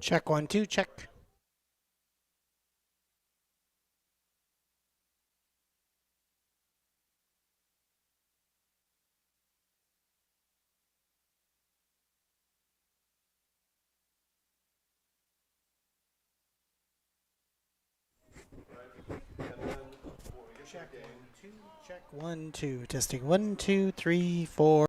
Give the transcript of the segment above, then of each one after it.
Check 1 2, check. Check 1 2, check 1 2. Testing 1 2 3 4.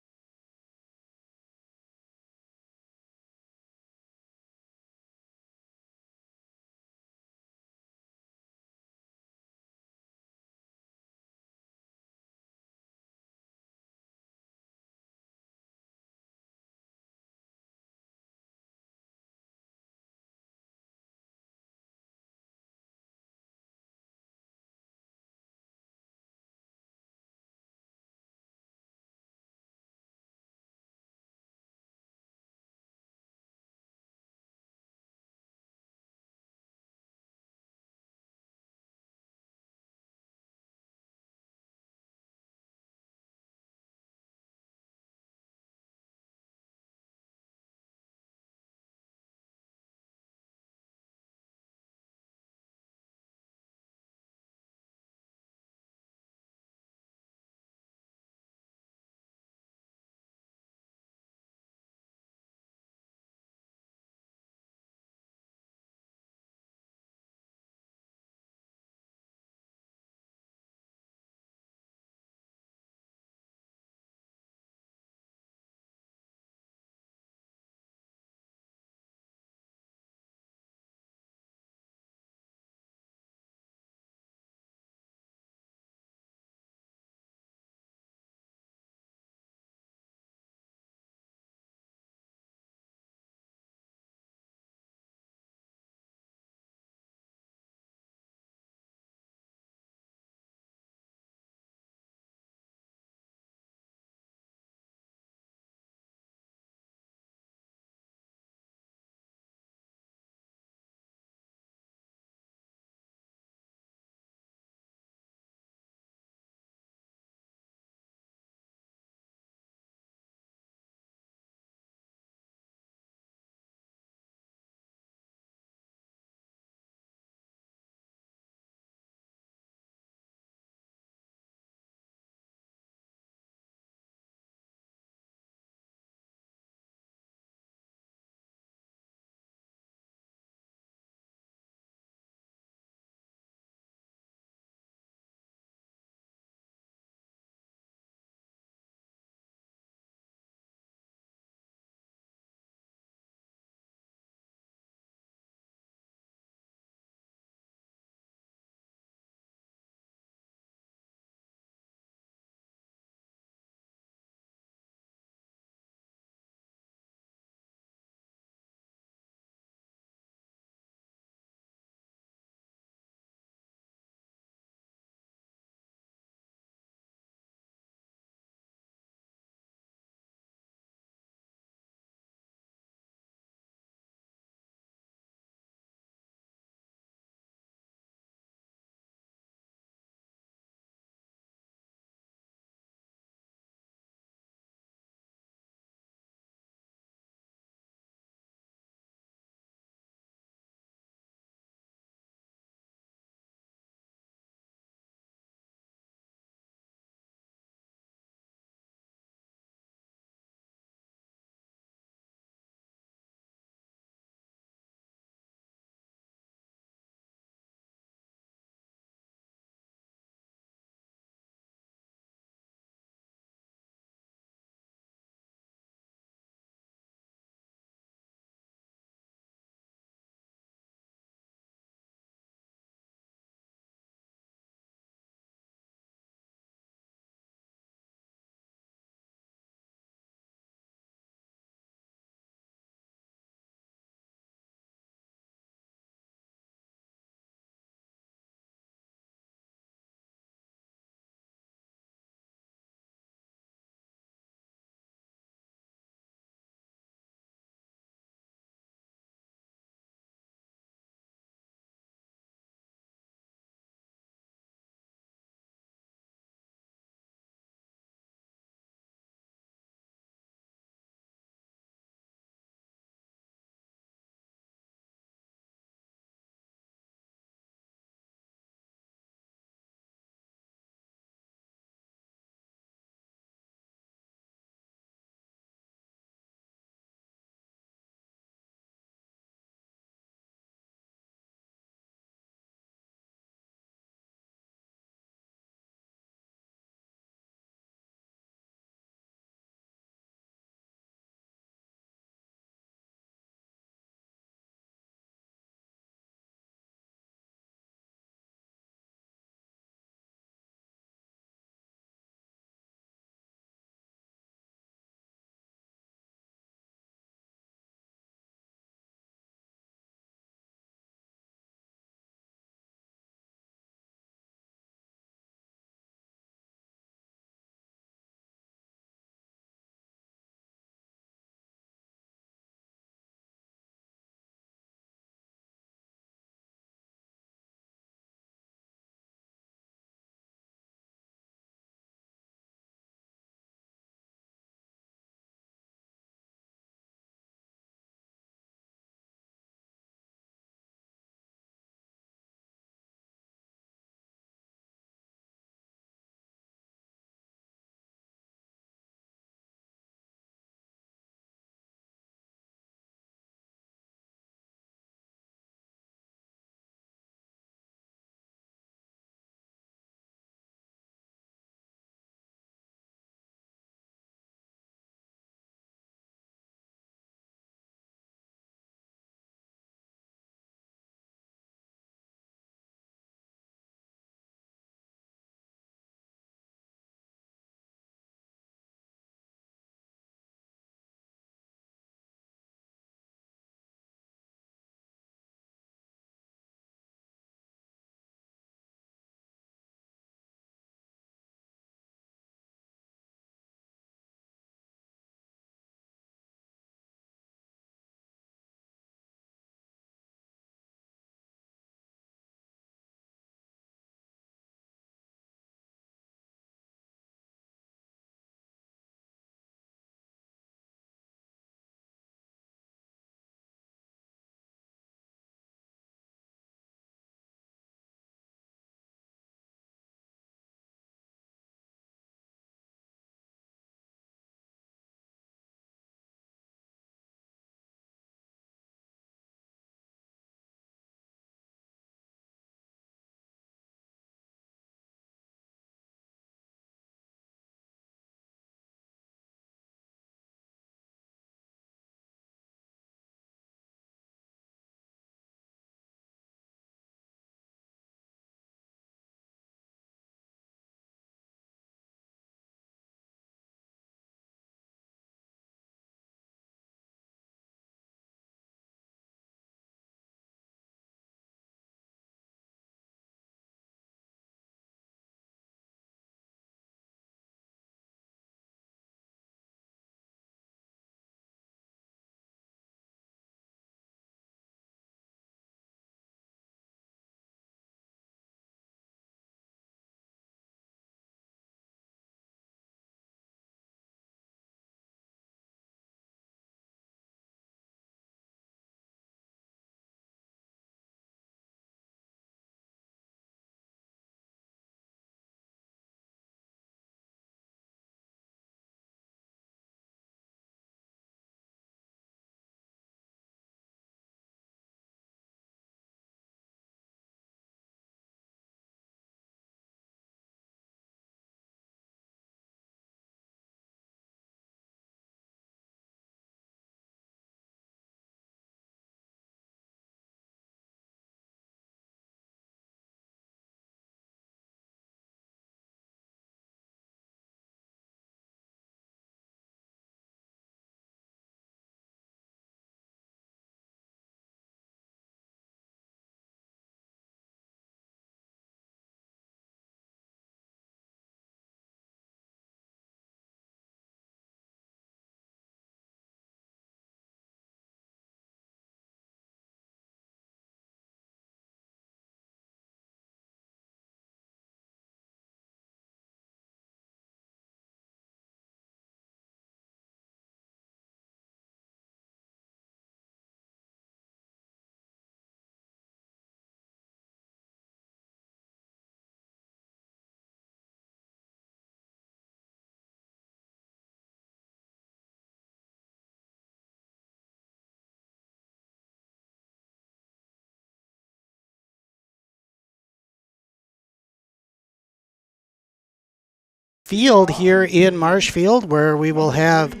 field here in Marshfield, where we will have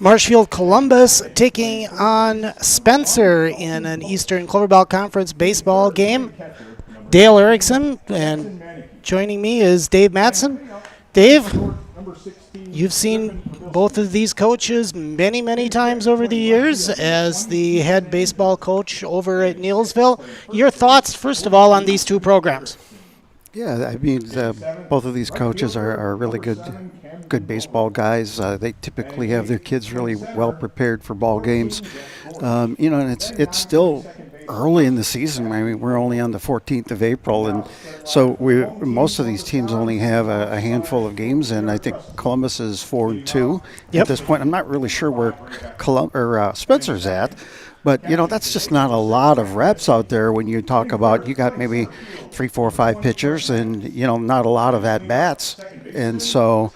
Marshfield Columbus taking on Spencer in an Eastern Cloverbelt Conference baseball game. Dale Erickson, and joining me is Dave Matson. Dave, you've seen both of these coaches many, many times over the years as the head baseball coach over at Neilsville. Your thoughts, first of all, on these two programs? Yeah, I mean, both of these coaches are really good baseball guys. They typically have their kids really well prepared for ball games. And it's still early in the season. I mean, we're only on the 14th of April, and so most of these teams only have a handful of games. And I think Columbus is 4-2 at this point. I'm not really sure where Spencer's at. But, that's just not a lot of reps out there when you talk about you got maybe 3, 4, 5 pitchers and, not a lot of at-bats. And so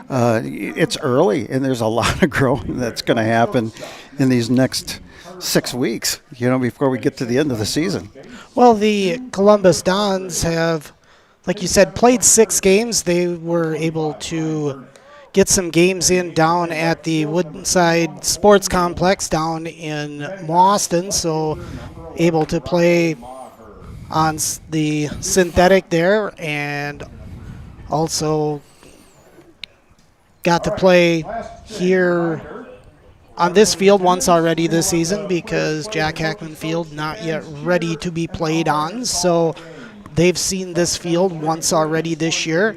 it's early, and there's a lot of growing that's going to happen in these next 6 weeks, before we get to the end of the season. Well, the Columbus Dons have, like you said, played 6 games. They were able to get some games in down at the Woodside Sports Complex down in Boston, so able to play on the synthetic there, and also got to play here on this field once already this season because Jack Hackman Field not yet ready to be played on, so they've seen this field once already this year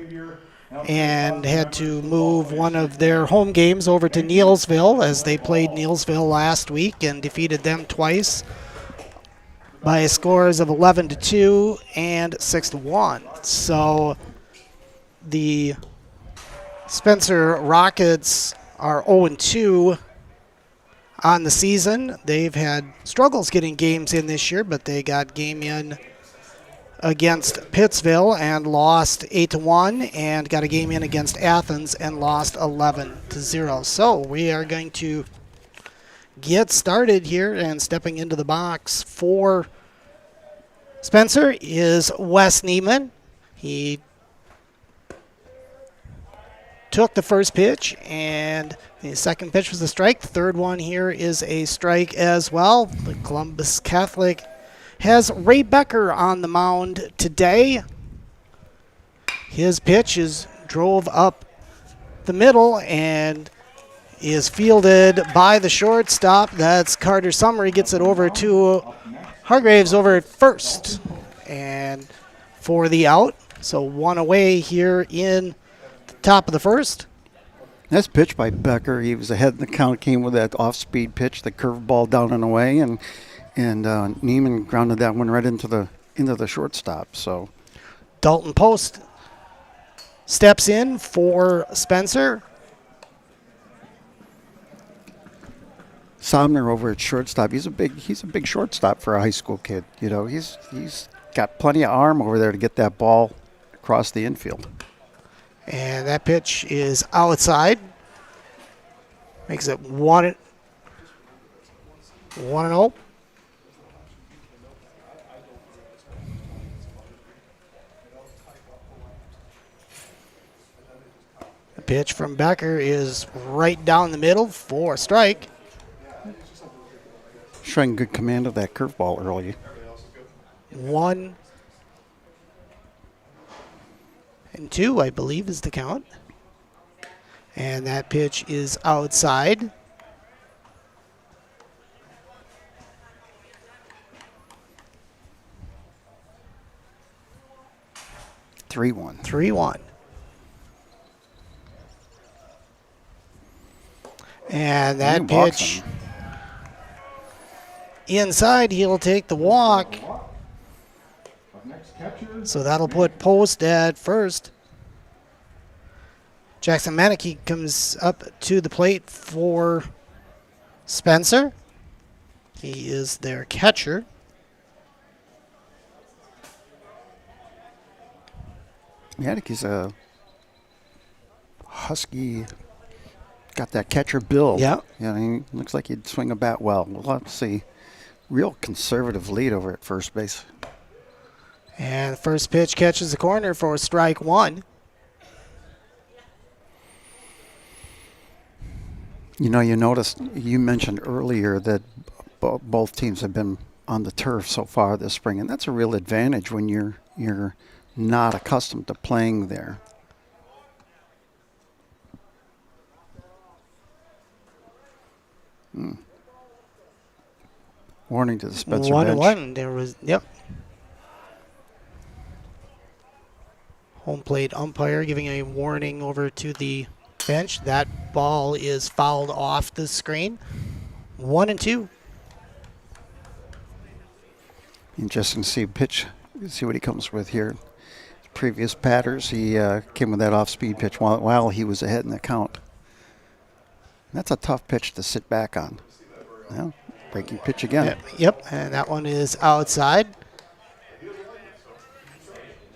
and had to move one of their home games over to Neilsville as they played Neilsville last week and defeated them twice by scores of 11-2 and 6-1. So the Spencer Rockets are 0-2 on the season. They've had struggles getting games in this year, but they got game in against Pittsville and lost 8-1, and got a game in against Athens and lost 11-0. So we are going to get started here, and stepping into the box for Spencer is Wes Neiman. He took the first pitch, and the second pitch was a strike. The third one here is a strike as well. The Columbus Catholic has Ray Becker on the mound today. His pitch drove up the middle and is fielded by the shortstop. That's Carter Summer. He gets it over to Hargraves over at first and for the out. So one away here in the top of the first. That's pitch by Becker. He was ahead in the count, came with that off-speed pitch, the curveball down and away, and Neiman grounded that one right into the shortstop. So Dalton Post steps in for Spencer. Somner over at shortstop. He's a big shortstop for a high school kid. He's got plenty of arm over there to get that ball across the infield. And that pitch is outside. Makes it 1-0. The pitch from Becker is right down the middle for a strike. Showing good command of that curveball early. 1-2, I believe, is the count. And that pitch is outside. Three one. 3-1. And that pitch inside, he'll take the walk. So that'll put Post at first. Jackson Manicky comes up to the plate for Spencer. He is their catcher. Manicky's a husky, got that catcher build. Yeah. He looks like he'd swing a bat well. We'll have to see. Real conservative lead over at first base. And the first pitch catches the corner for strike 1. You know, you noticed, you mentioned earlier that both teams have been on the turf so far this spring, and that's a real advantage when you're not accustomed to playing there. Warning to the Spencer bench. 1-1. There was, yep. Home plate umpire giving a warning over to the bench. That ball is fouled off the screen. 1-2. Interesting to see pitch, see what he comes with here. Previous batters, he came with that off-speed pitch while he was ahead in the count. That's a tough pitch to sit back on. Yeah, breaking pitch again. Yep, and that one is outside.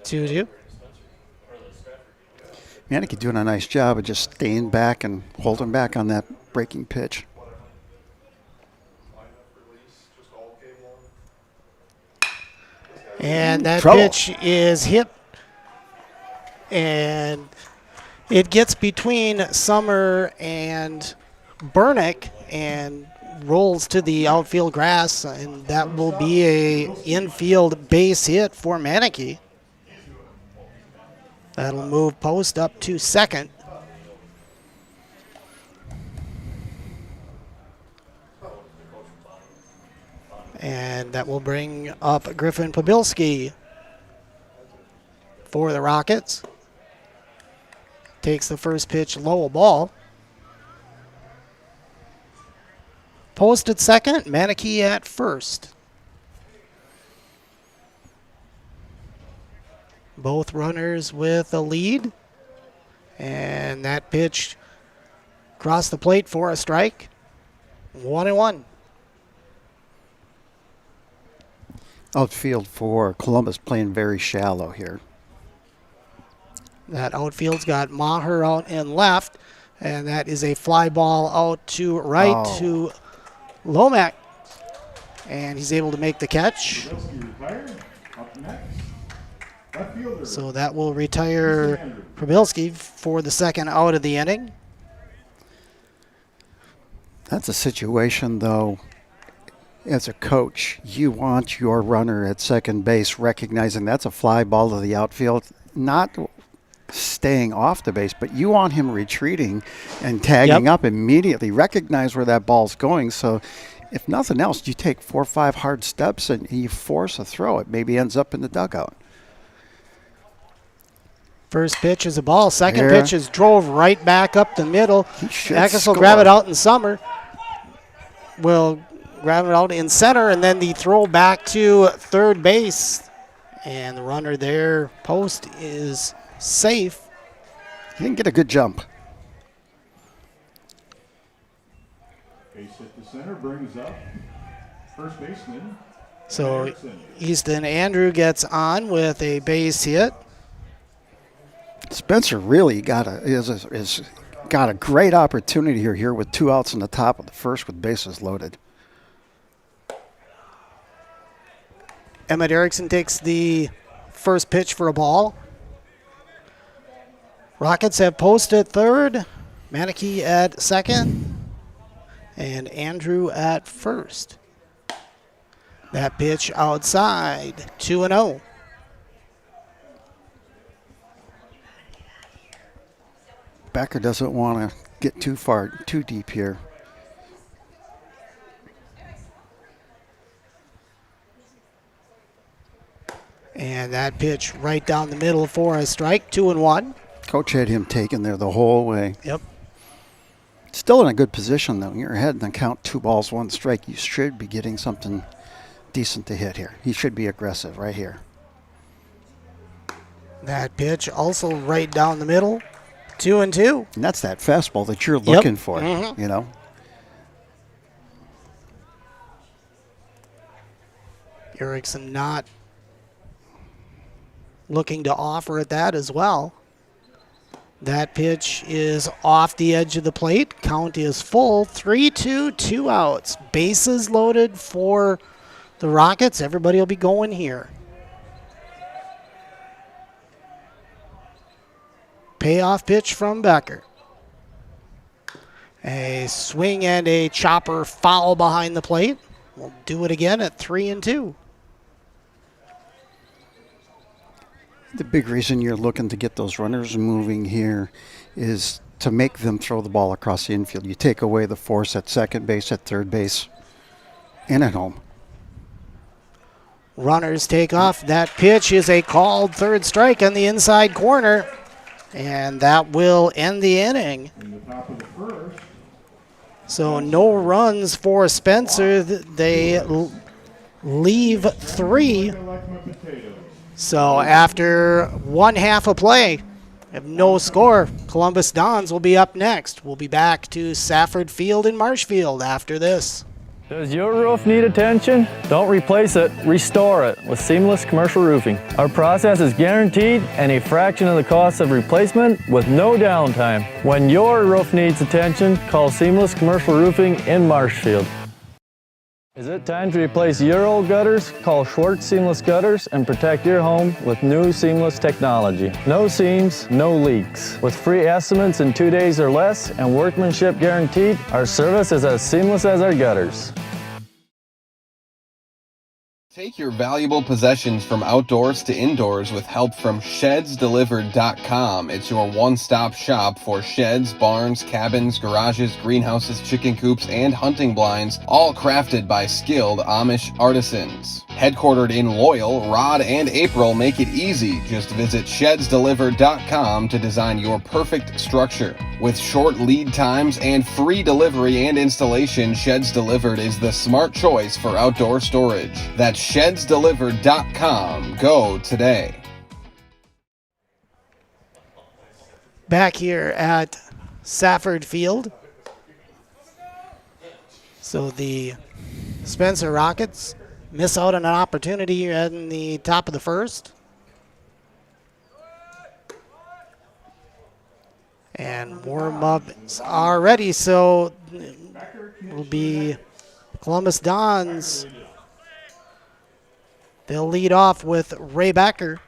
2-2. Manicky doing a nice job of just staying back and holding back on that breaking pitch. And that pitch is hit. And it gets between Summer and Burnick and rolls to the outfield grass, and that will be a infield base hit for Manicky. That'll move Post up to second. And that will bring up Griffin Pabilski for the Rockets. Takes the first pitch, low ball. Post at second, Manicky at first. Both runners with a lead. And that pitch across the plate for a strike. 1-1. Outfield for Columbus playing very shallow here. That outfield's got Maher out in left, and that is a fly ball out to right to Lomax. And he's able to make the catch. So that will retire Prabilski for the second out of the inning. That's a situation, though, as a coach, you want your runner at second base recognizing that's a fly ball to the outfield, not staying off the base, but you want him retreating and tagging up immediately, recognize where that ball's going. So if nothing else, you take 4 or 5 hard steps and you force a throw. It maybe ends up in the dugout. First pitch is a ball. Second pitch is drove right back up the middle. Ackes will grab it out in Summer. Will grab it out in center, and then the throw back to third base. And the runner there, Post, is safe. He didn't get a good jump. Base hit to center brings up first baseman. So Easton Andrew gets on with a base hit. Spencer really got a great opportunity here with 2 outs in the top of the first with bases loaded. Emmett Erickson takes the first pitch for a ball. Rockets have Post at third, Manicky at second, and Andrew at first. That pitch outside, 2-0. Becker doesn't want to get too deep here. And that pitch right down the middle for a strike, 2-1. Coach had him taken there the whole way. Yep. Still in a good position, though. You're ahead and then count 2 balls, 1 strike. You should be getting something decent to hit here. He should be aggressive right here. That pitch also right down the middle, 2-2. And that's that fastball that you're looking for, you know. Erickson not looking to offer at that as well. That pitch is off the edge of the plate. Count is full. 3-2, 2 outs. Bases loaded for the Rockets. Everybody will be going here. Payoff pitch from Becker. A swing and a chopper foul behind the plate. We'll do it again at 3-2. The big reason you're looking to get those runners moving here is to make them throw the ball across the infield. You take away the force at second base, at third base, and at home. Runners take off. That pitch is a called third strike on the inside corner, and that will end the inning. In the top of the first. So no runs for Spencer. They leave 3. So after one half of play, have no score. Columbus Dons will be up next. We'll be back to Safford Field in Marshfield after this. Does your roof need attention? Don't replace it, restore it with Seamless Commercial Roofing. Our process is guaranteed and a fraction of the cost of replacement with no downtime. When your roof needs attention, call Seamless Commercial Roofing in Marshfield. Is it time to replace your old gutters? Call Schwartz Seamless Gutters and protect your home with new seamless technology. No seams, no leaks. With free estimates in 2 days or less and workmanship guaranteed, our service is as seamless as our gutters. Take your valuable possessions from outdoors to indoors with help from ShedsDelivered.com. It's your one-stop shop for sheds, barns, cabins, garages, greenhouses, chicken coops, and hunting blinds, all crafted by skilled Amish artisans. Headquartered in Loyal, Rod and April make it easy. Just visit ShedsDelivered.com to design your perfect structure. With short lead times and free delivery and installation, Sheds Delivered is the smart choice for outdoor storage. That's ShedsDelivered.com. Go today. Back here at Safford Field. So the Spencer Rockets miss out on an opportunity in the top of the first. And warm-ups are ready, so it will be Columbus Dons. They'll lead off with Ray Becker.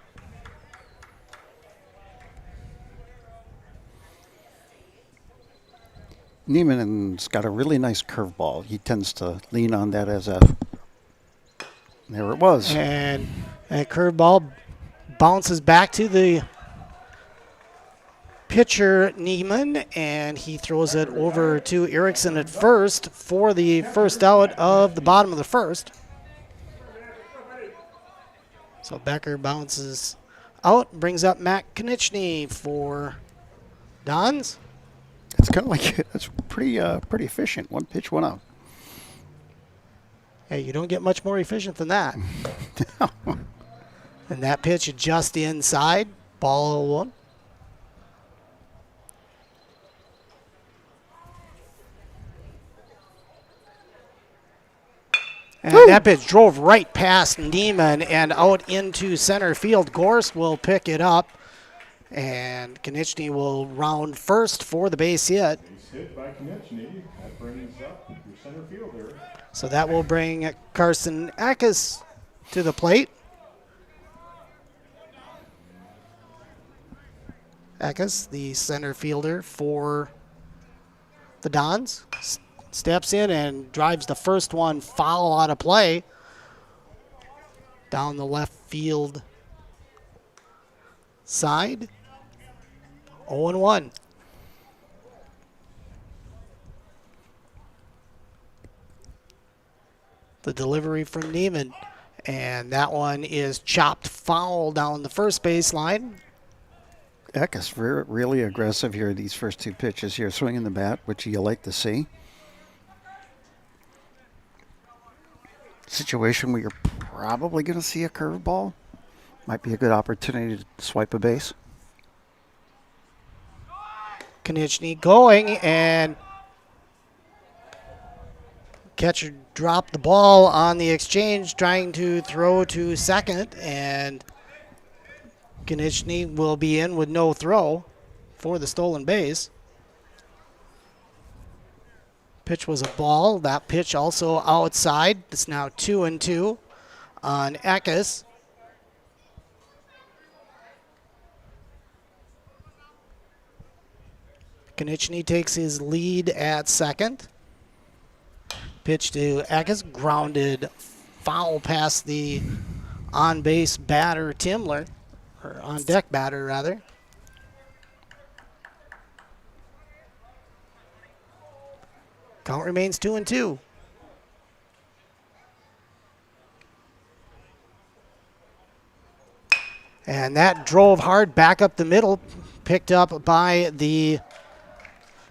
Neiman's got a really nice curveball. He tends to lean on that as a... There it was. And that curveball bounces back to the pitcher, Neiman, and he throws it over to Erickson at first for the first out of the bottom of the first. So Becker bounces out, brings up Matt Konieczny for Dons. It's kind of like, it's pretty efficient. One pitch, one out. Hey, you don't get much more efficient than that. And that pitch just inside, ball 1. And that pitch drove right past Neiman and out into center field. Gorst will pick it up, and Konieczny will round first for the base hit. Base hit by Konieczny. That brings up your center fielder. So that will bring Carson Eckes to the plate. Eckes, the center fielder for the Dons, steps in and drives the first one foul out of play down the left field side. 0-1. The delivery from Neiman, and that one is chopped foul down the first baseline. Eckes really aggressive here, these first 2 pitches here, swinging the bat, which you like to see. Situation where you're probably going to see a curveball. Might be a good opportunity to swipe a base. Konieczny going, and catcher dropped the ball on the exchange, trying to throw to second, and Konieczny will be in with no throw for the stolen base. Pitch was a ball. That pitch also outside. It's now 2-2 on Eckes. Konechny takes his lead at second. Pitch to Eckes, grounded foul past the on-base batter Timler, or on-deck batter rather. Count remains 2-2. And that drove hard back up the middle, picked up by the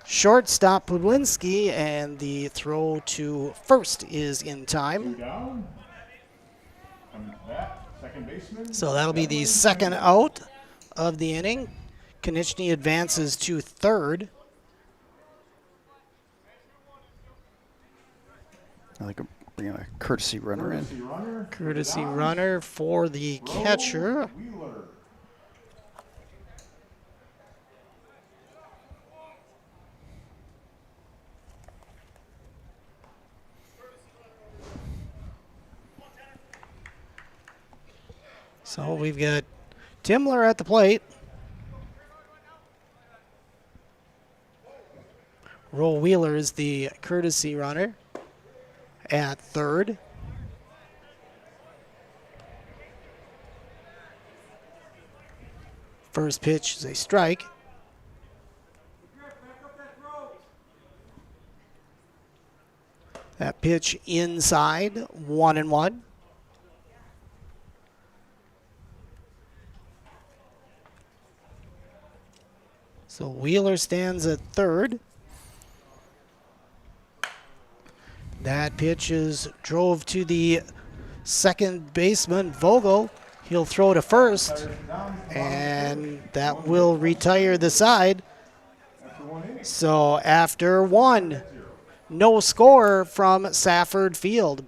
shortstop Pudlinski, and the throw to first is in time. Down. Coming to bat, second baseman. So that'll be the second out of the inning. Konechny advances to third. I think I'm bringing a courtesy runner in. Courtesy runner for the catcher. Wheeler. So we've got Timler at the plate. Roll Wheeler is the courtesy runner at third. First pitch is a strike. That pitch inside, 1-1. So Wheeler stands at third. That pitch is drove to the second baseman, Vogel. He'll throw to first, and that will retire the side. So after one, no score from Safford Field.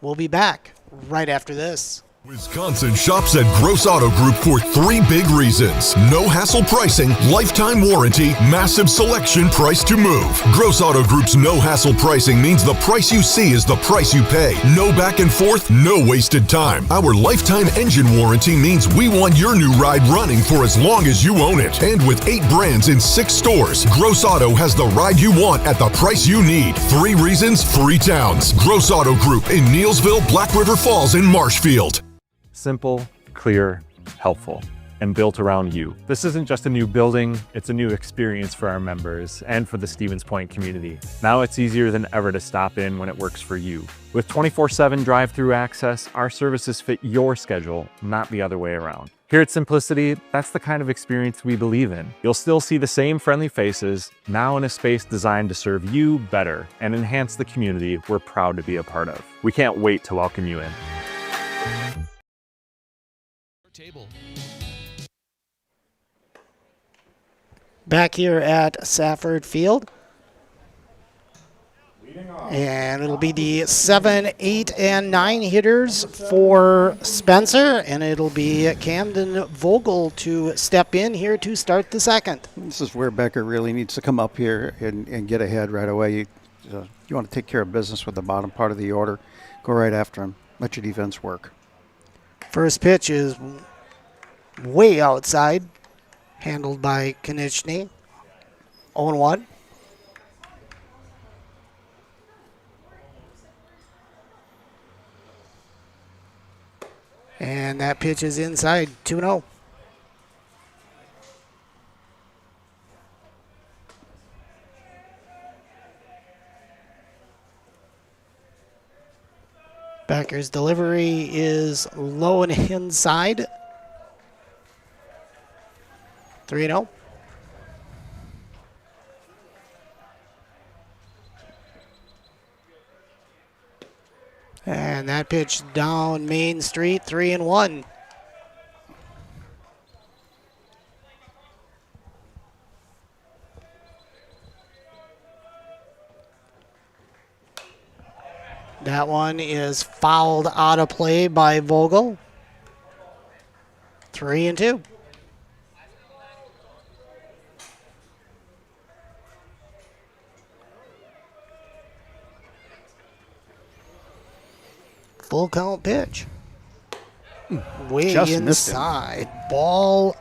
We'll be back right after this. Wisconsin shops at Gross Auto Group for 3 big reasons. No hassle pricing, lifetime warranty, massive selection, price to move. Gross Auto Group's no hassle pricing means the price you see is the price you pay. No back and forth, no wasted time. Our lifetime engine warranty means we want your new ride running for as long as you own it. And with 8 brands in 6 stores, Gross Auto has the ride you want at the price you need. 3 reasons, 3 towns. Gross Auto Group in Neelsville, Black River Falls, and Marshfield. Simple, clear, helpful, and built around you. This isn't just a new building, it's a new experience for our members and for the Stevens Point community. Now it's easier than ever to stop in when it works for you. With 24/7 drive-through access, our services fit your schedule, not the other way around. Here at Simplicity, that's the kind of experience we believe in. You'll still see the same friendly faces, now in a space designed to serve you better and enhance the community we're proud to be a part of. We can't wait to welcome you in. Table. Back here at Safford Field. And it'll be the 7, 8, and 9 hitters for Spencer, and it'll be Camden Vogel to step in here to start the second. This is where Becker really needs to come up here and get ahead right away. You want to take care of business with the bottom part of the order. Go right after him. Let your defense work. First pitch is way outside, handled by Konechny. 0-1. And that pitch is inside, 2-0. Becker's delivery is low and inside. 3-0. And that pitch down Main Street, 3-1. That one is fouled out of play by Vogel. 3-2. Full count pitch. Way Just missed him. inside. Ball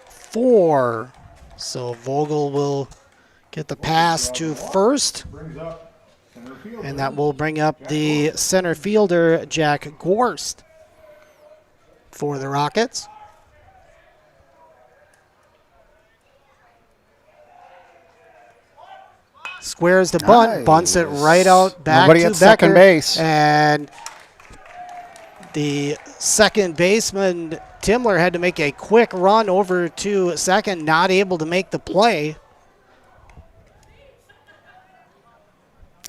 4. So Vogel will get the pass to first. Brings up center fielder. And that will bring up the center fielder, Jack Gorst, for the Rockets. Squares the bunt, bunts it right out back Nobody to at Becker. second base. And the second baseman, Timler, had to make a quick run over to second, not able to make the play.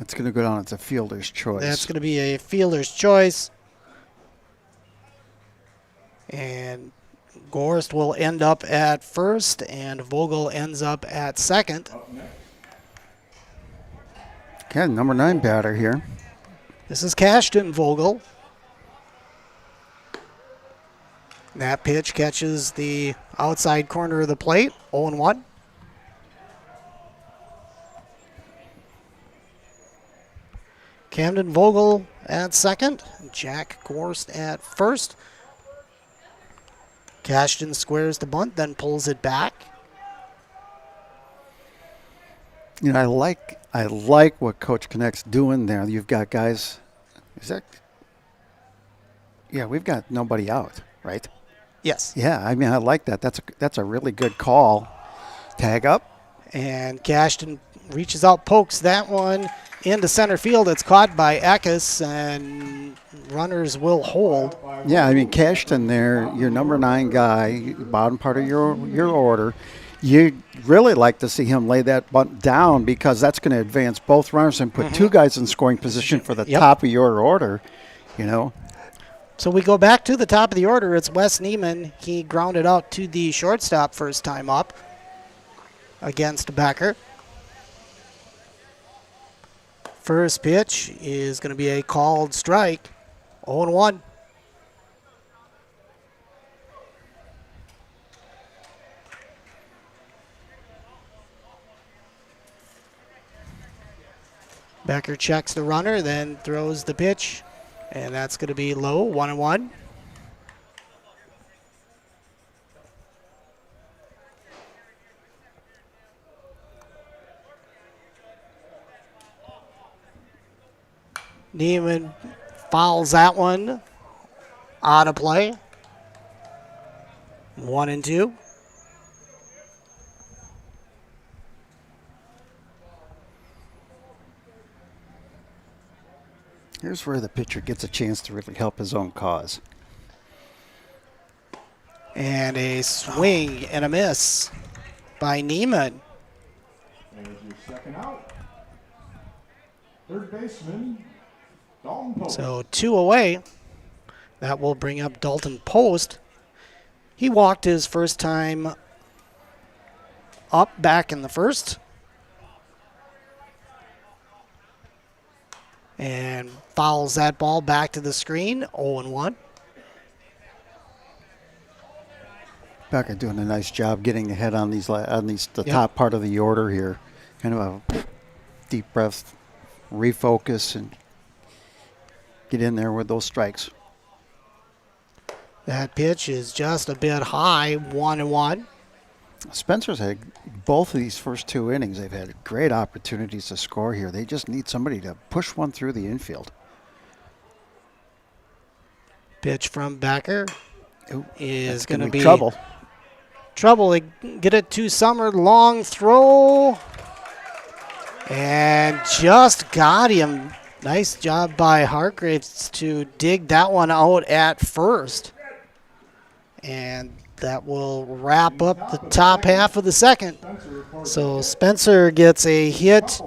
It's going to go down. It's a fielder's choice. That's going to be a fielder's choice. And Gorst will end up at first, and Vogel ends up at second. Okay, number 9 batter here. This is Cashton Vogel. That pitch catches the outside corner of the plate, 0-1. Camden Vogel at second, Jack Gorst at first. Cashton squares the bunt, then pulls it back. You know, I like what Coach Connect's doing there. You've got guys. Yeah, we've got nobody out, right? Yes. Yeah, I mean, I like that. That's a really good call. Tag up. And Cashton reaches out, pokes that one into center field. It's caught by Eckes, and runners will hold. Yeah, I mean, Cashton there, your number 9 guy, bottom part of your order. You really like to see him lay that bunt down because that's going to advance both runners and put 2 guys in scoring position for the top of your order, you know. So we go back to the top of the order. It's Wes Neiman. He grounded out to the shortstop first time up against Becker. First pitch is going to be a called strike, 0-1. Becker checks the runner, then throws the pitch, and that's going to be low, 1-1. Neiman fouls that one out of play. 1-2. Here's where the pitcher gets a chance to really help his own cause. And a swing and a miss by Neiman. There's your second out. Third baseman, Dalton Post. So 2 away. That will bring up Dalton Post. He walked his first time up back in the first. And fouls that ball back to the screen, 0-1. Becker doing a nice job getting ahead on the top part of the order here. Kind of a deep breath, refocus, and get in there with those strikes. That pitch is just a bit high, 1-1. Spencer's had both of these first 2 innings. They've had great opportunities to score here. They just need somebody to push one through the infield. Pitch from Becker is going to be trouble. Trouble. They get it to Summer. Long throw. And just got him. Nice job by Hargraves to dig that one out at first. And that will wrap up the top half of the second. So Spencer gets a hit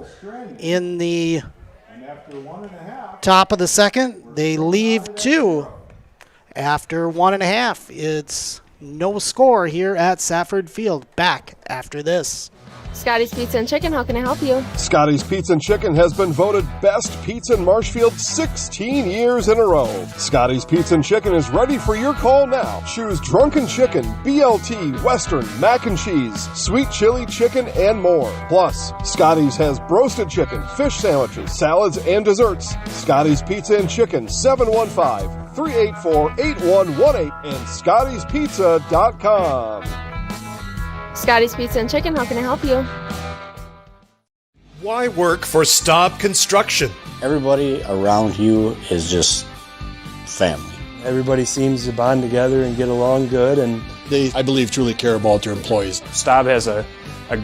in the top of the second. They leave 2 after 1.5. It's no score here at Safford Field. Back after this. Scotty's Pizza and Chicken, how can I help you? Scotty's Pizza and Chicken has been voted best pizza in Marshfield 16 years in a row. Scotty's Pizza and Chicken is ready for your call now. Choose drunken chicken, BLT, Western, mac and cheese, sweet chili chicken, and more. Plus, Scotty's has broasted chicken, fish sandwiches, salads, and desserts. Scotty's Pizza and Chicken, 715-384-8118 and scottyspizza.com. Scotty's Pizza and Chicken, how can I help you? Why work for Staub Construction? Everybody around you is just family. Everybody seems to bond together and get along good, and they, I believe, truly care about their employees. Staub has a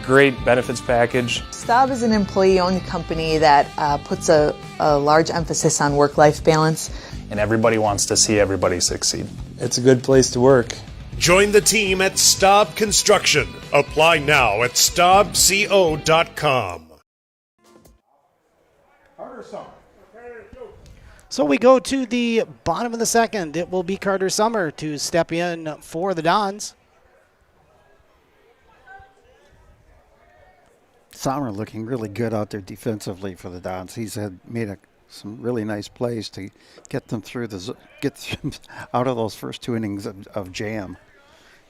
great benefits package. Staub is an employee-owned company that puts a large emphasis on work-life balance. And everybody wants to see everybody succeed. It's a good place to work. Join the team at Staub Construction. Apply now at staubco.com. So we go to the bottom of the second. It will be Carter Summer to step in for the Dons. Sommer looking really good out there defensively for the Dons. He's made some really nice plays to get them through out of those first 2 innings of jam.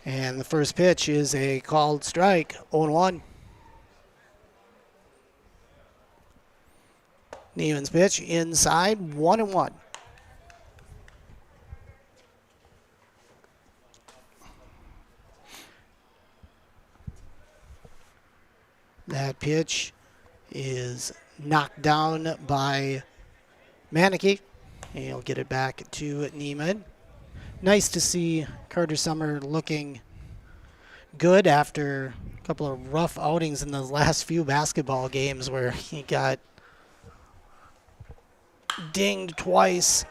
And the first pitch is a called strike, 0-1. Neiman's pitch inside, 1-1. That pitch is knocked down by Manicky. He'll get it back to Neiman. Nice to see Carter Summer looking good after a couple of rough outings in the last few basketball games where he got dinged twice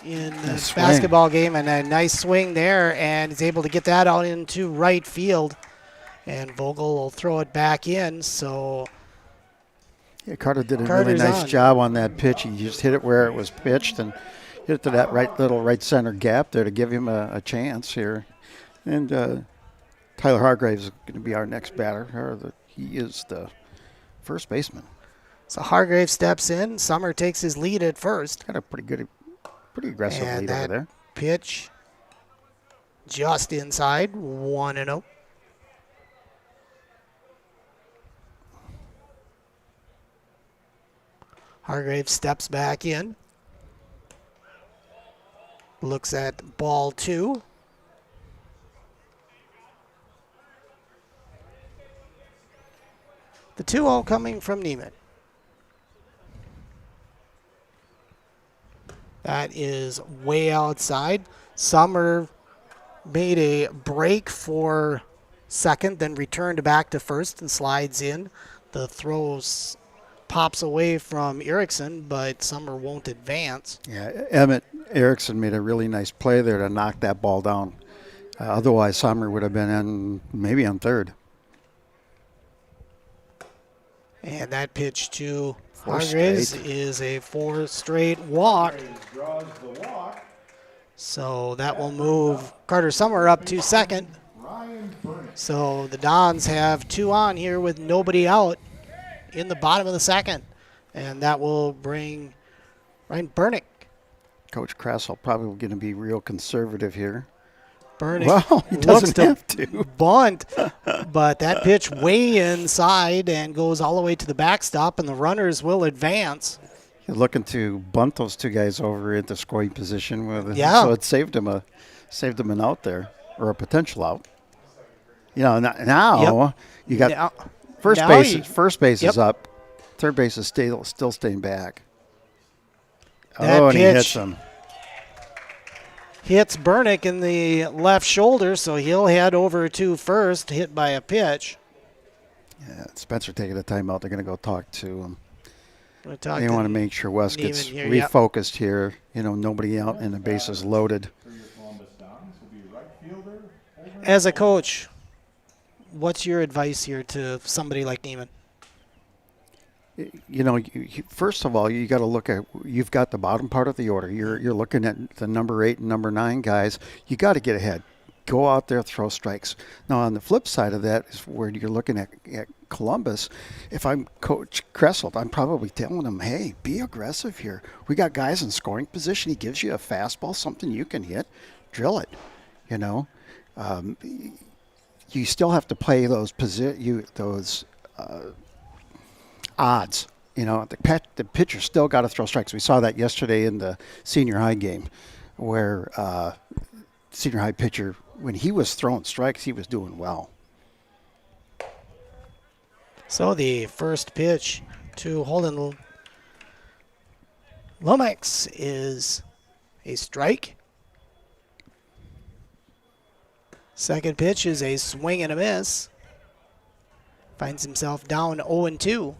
in the basketball game, and a nice swing there, and is able to get that out into right field. And Vogel will throw it back in, so yeah, Carter did a really nice job on that pitch. He just hit it where it was pitched and hit it to that little right center gap there to give him a chance here. And Tyler Hargraves is going to be our next batter. He is the first baseman. So Hargraves steps in. Summer takes his lead at first. Got a pretty aggressive lead over there. Pitch just inside, 1-0. Hargraves steps back in. Looks at ball 2. The 2-0 coming from Neiman. That is way outside. Summer made a break for second, then returned back to first and slides in. The throws pops away from Erickson, but Summer won't advance. Yeah, Emmett Erickson made a really nice play there to knock that ball down. Otherwise, Summer would have been maybe on third. And that pitch to Hargraves is a 4 straight walk. So that will move Carter Summer up to second. So the Dons have 2 on here with nobody out in the bottom of the second. And that will bring Ryan Burnick. Coach Kressel probably going to be real conservative here. Burnick well, he doesn't have to bunt, but that pitch way inside and goes all the way to the backstop, and the runners will advance. He's looking to bunt those 2 guys over into scoring position Yeah. So it saved him an out there, or a potential out. You know, now you got first base is up, third base is still staying back. And he hits him. Hits Burnick in the left shoulder, so he'll head over to first, hit by a pitch. Yeah, Spencer taking a timeout. They're going to go talk to him. They want to make sure Wes gets refocused here. You know, nobody out and the bases loaded. As a coach, what's your advice here to somebody like Neiman? You know, first of all, you got to look at, you've got the bottom part of the order. You're looking at the number 8 and number 9 guys. You got to get ahead. Go out there, throw strikes. Now, on the flip side of that is where you're looking at Columbus. If I'm Coach Kressel, I'm probably telling him, hey, be aggressive here. We got guys in scoring position. He gives you a fastball, something you can hit. Drill it, you know. You still have to play those odds. You know, the pitcher still got to throw strikes. We saw that yesterday in the senior high game where senior high pitcher, when he was throwing strikes, he was doing well. So the first pitch to Holden Lomax is a strike. Second pitch is a swing and a miss. Finds himself down 0-2.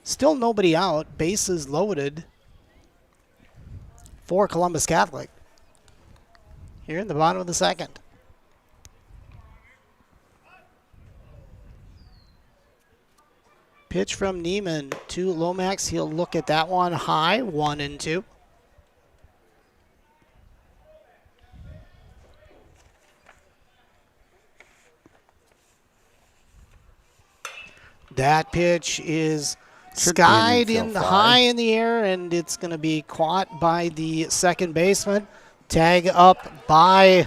Still nobody out. Bases loaded for Columbus Catholic. Here in the bottom of the second. Pitch from Neiman to Lomax. He'll look at that one high, 1-2. That pitch is skied in high in the air, and it's going to be caught by the second baseman. Tag up by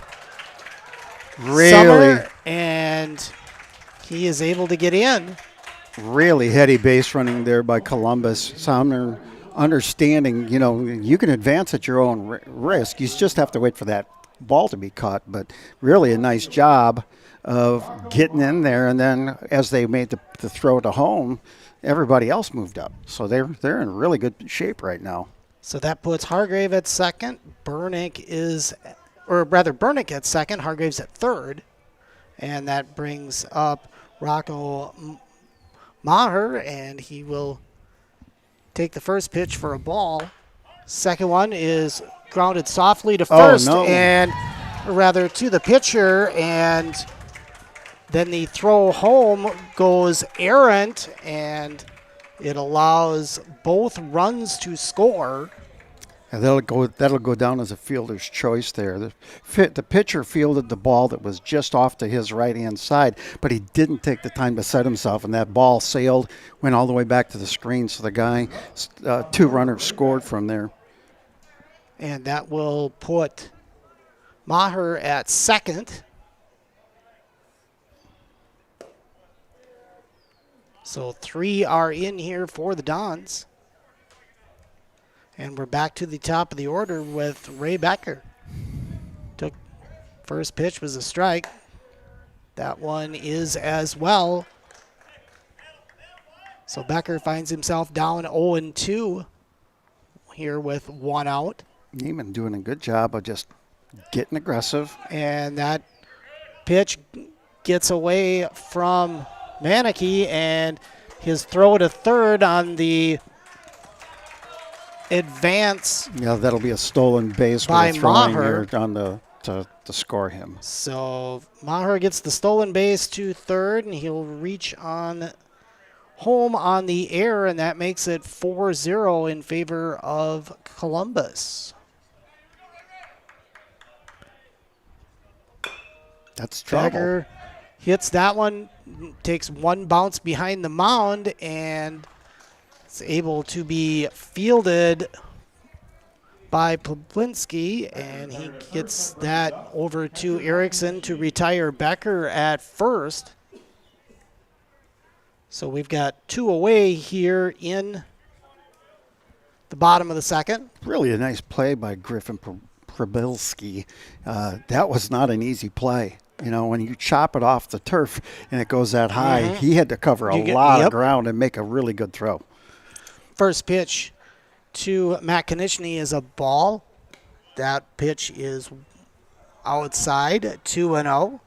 Summer, and he is able to get in. Really heady base running there by Columbus. Sumner understanding, you can advance at your own risk. You just have to wait for that ball to be caught, but really a nice job of getting in there, and then as they made the throw to home, everybody else moved up. So they're in really good shape right now. So that puts Hargrave at second. Bernick at second. Hargrave's at third. And that brings up Rocco Maher, and he will take the first pitch for a ball. Second one is grounded softly to first, to the pitcher, and then the throw home goes errant, and it allows both runs to score. And that'll go down as a fielder's choice there. The pitcher fielded the ball that was just off to his right-hand side, but he didn't take the time to set himself, and that ball sailed, went all the way back to the screen. So the guy, 2 runners scored from there. And that will put Maher at second. So 3 are in here for the Dons. And we're back to the top of the order with Ray Becker. First pitch was a strike. That one is as well. So Becker finds himself down 0-2 here with 1 out. Neiman doing a good job of just getting aggressive. And that pitch gets away from Manicky, and his throw to third on the advance. Yeah, that'll be a stolen base by Maher to score him. So Maher gets the stolen base to third, and he'll reach on home on the air, and that makes it 4-0 in favor of Columbus. That's trouble. Becker hits that one, takes 1 bounce behind the mound, and is able to be fielded by Poblinski, and he gets that over to Erickson to retire Becker at first. So we've got 2 away here in the bottom of the second. Really a nice play by Griffin Poblinski. That was not an easy play. When you chop it off the turf and it goes that high, he had to cover a lot of ground and make a really good throw. First pitch to Matt Konechny is a ball. That pitch is outside, 2-0.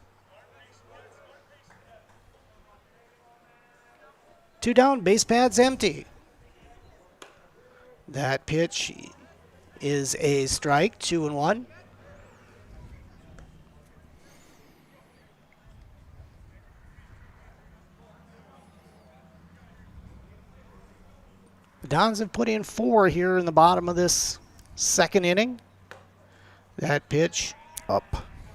2 down, base pad's empty. That pitch is a strike, 2-1. The Dons have put in 4 here in the bottom of this second inning. That pitch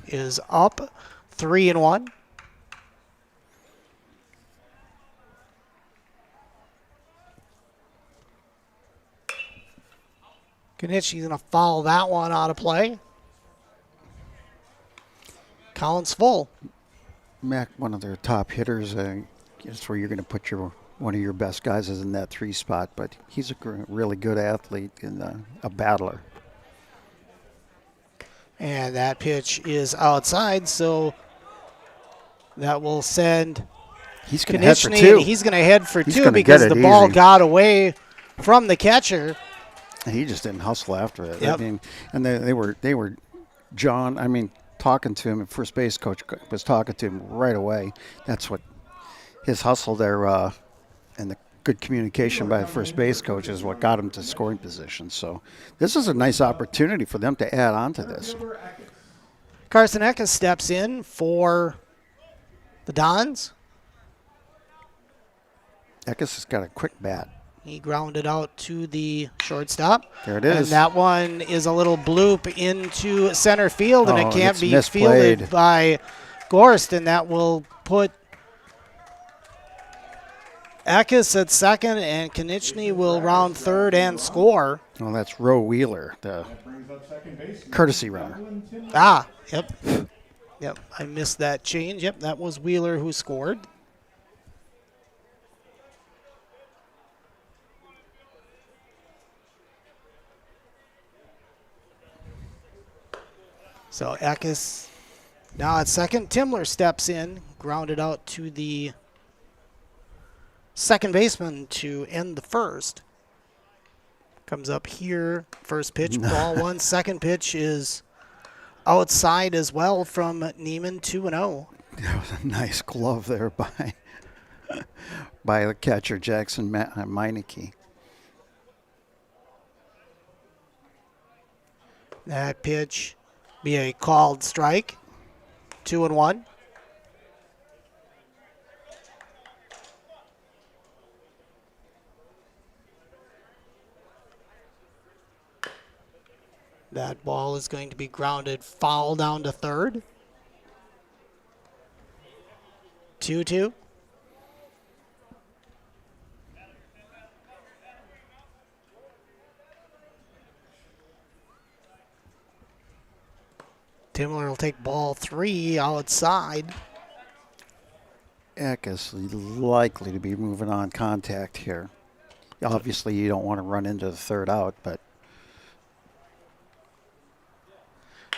is up, 3-1. Konechny's going to foul that one out of play. Collins full. Mac, one of their top hitters. That's where you're going to put one of your best guys is in that 3 spot, but he's a really good athlete and a battler. And that pitch is outside, so that will send He's going to head for Konechny, two. he's going to head for He's two gonna because get the it ball easy. got away from the catcher. And he just didn't hustle after it. Yep. I mean, and they were John. I mean, talking to him. First base coach was talking to him right away. That's what his hustle there and the good communication by the first base coach is what got him to scoring position. So this is a nice opportunity for them to add on to this. Carson Eckes steps in for the Dons. Eckes has got a quick bat. He grounded out to the shortstop. There it is. And that one is a little bloop into center field, and it can't it's be misplayed. fielded by Gorst, and that will put Eckes at second, and Konechny will round third and score. Well, that's Roe Wheeler, the courtesy runner. Ah, yep. Yep, I missed that change. Yep, that was Wheeler who scored. So Eckes now at second. Timler steps in, grounded out to the second baseman to end the first. Comes up here, first pitch, ball one. Second pitch is outside as well from Neiman, 2-0. That was a nice glove there by the catcher, Jackson Meineke. That pitch be a called strike, 2-1. That ball is going to be grounded foul down to third. 2-2. Timler will take ball 3 outside. Eckes likely to be moving on contact here. Obviously, you don't want to run into the third out, but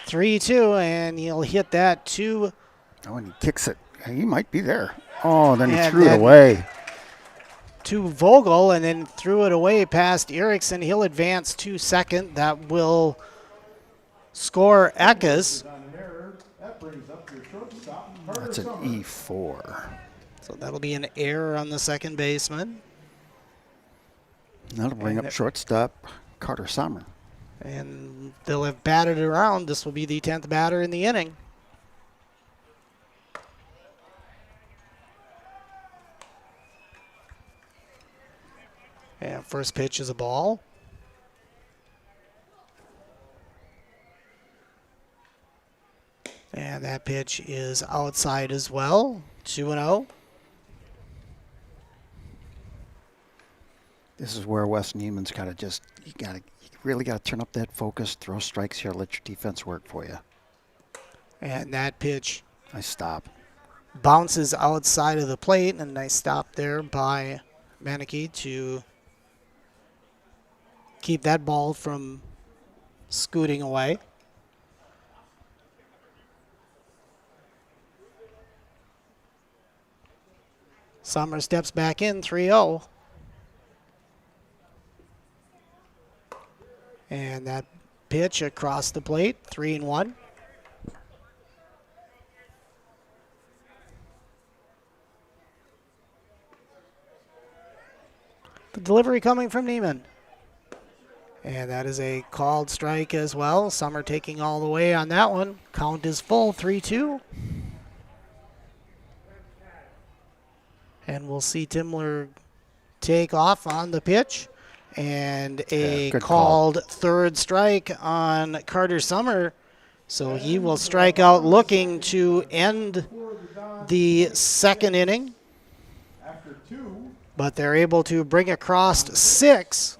3-2, and he'll hit that to. oh, and he kicks it. He might be there. Oh, then he And threw it then away. To Vogel, and then threw it away past Erickson. He'll advance to second. That will score Eckes. That's an E4. So that'll be an error on the second baseman. That'll bring up shortstop Carter Sommer. And they'll have batted around. This will be the 10th batter in the inning. And first pitch is a ball. And that pitch is outside as well. 2-0. This is where Wes Neiman's got to you really got to turn up that focus, throw strikes here, let your defense work for you. And that pitch Nice stop. bounces outside of the plate, and a nice stop there by Meineke to keep that ball from scooting away. Sommer steps back in, 3-0. And that pitch across the plate, 3-1. The delivery coming from Neiman. And that is a called strike as well. Sommer taking all the way on that one. Count is full, 3-2. And we'll see Timler take off on the pitch. And a called third strike on Carter Sommer. So he will strike out looking to end the second inning. But they're able to bring across 6.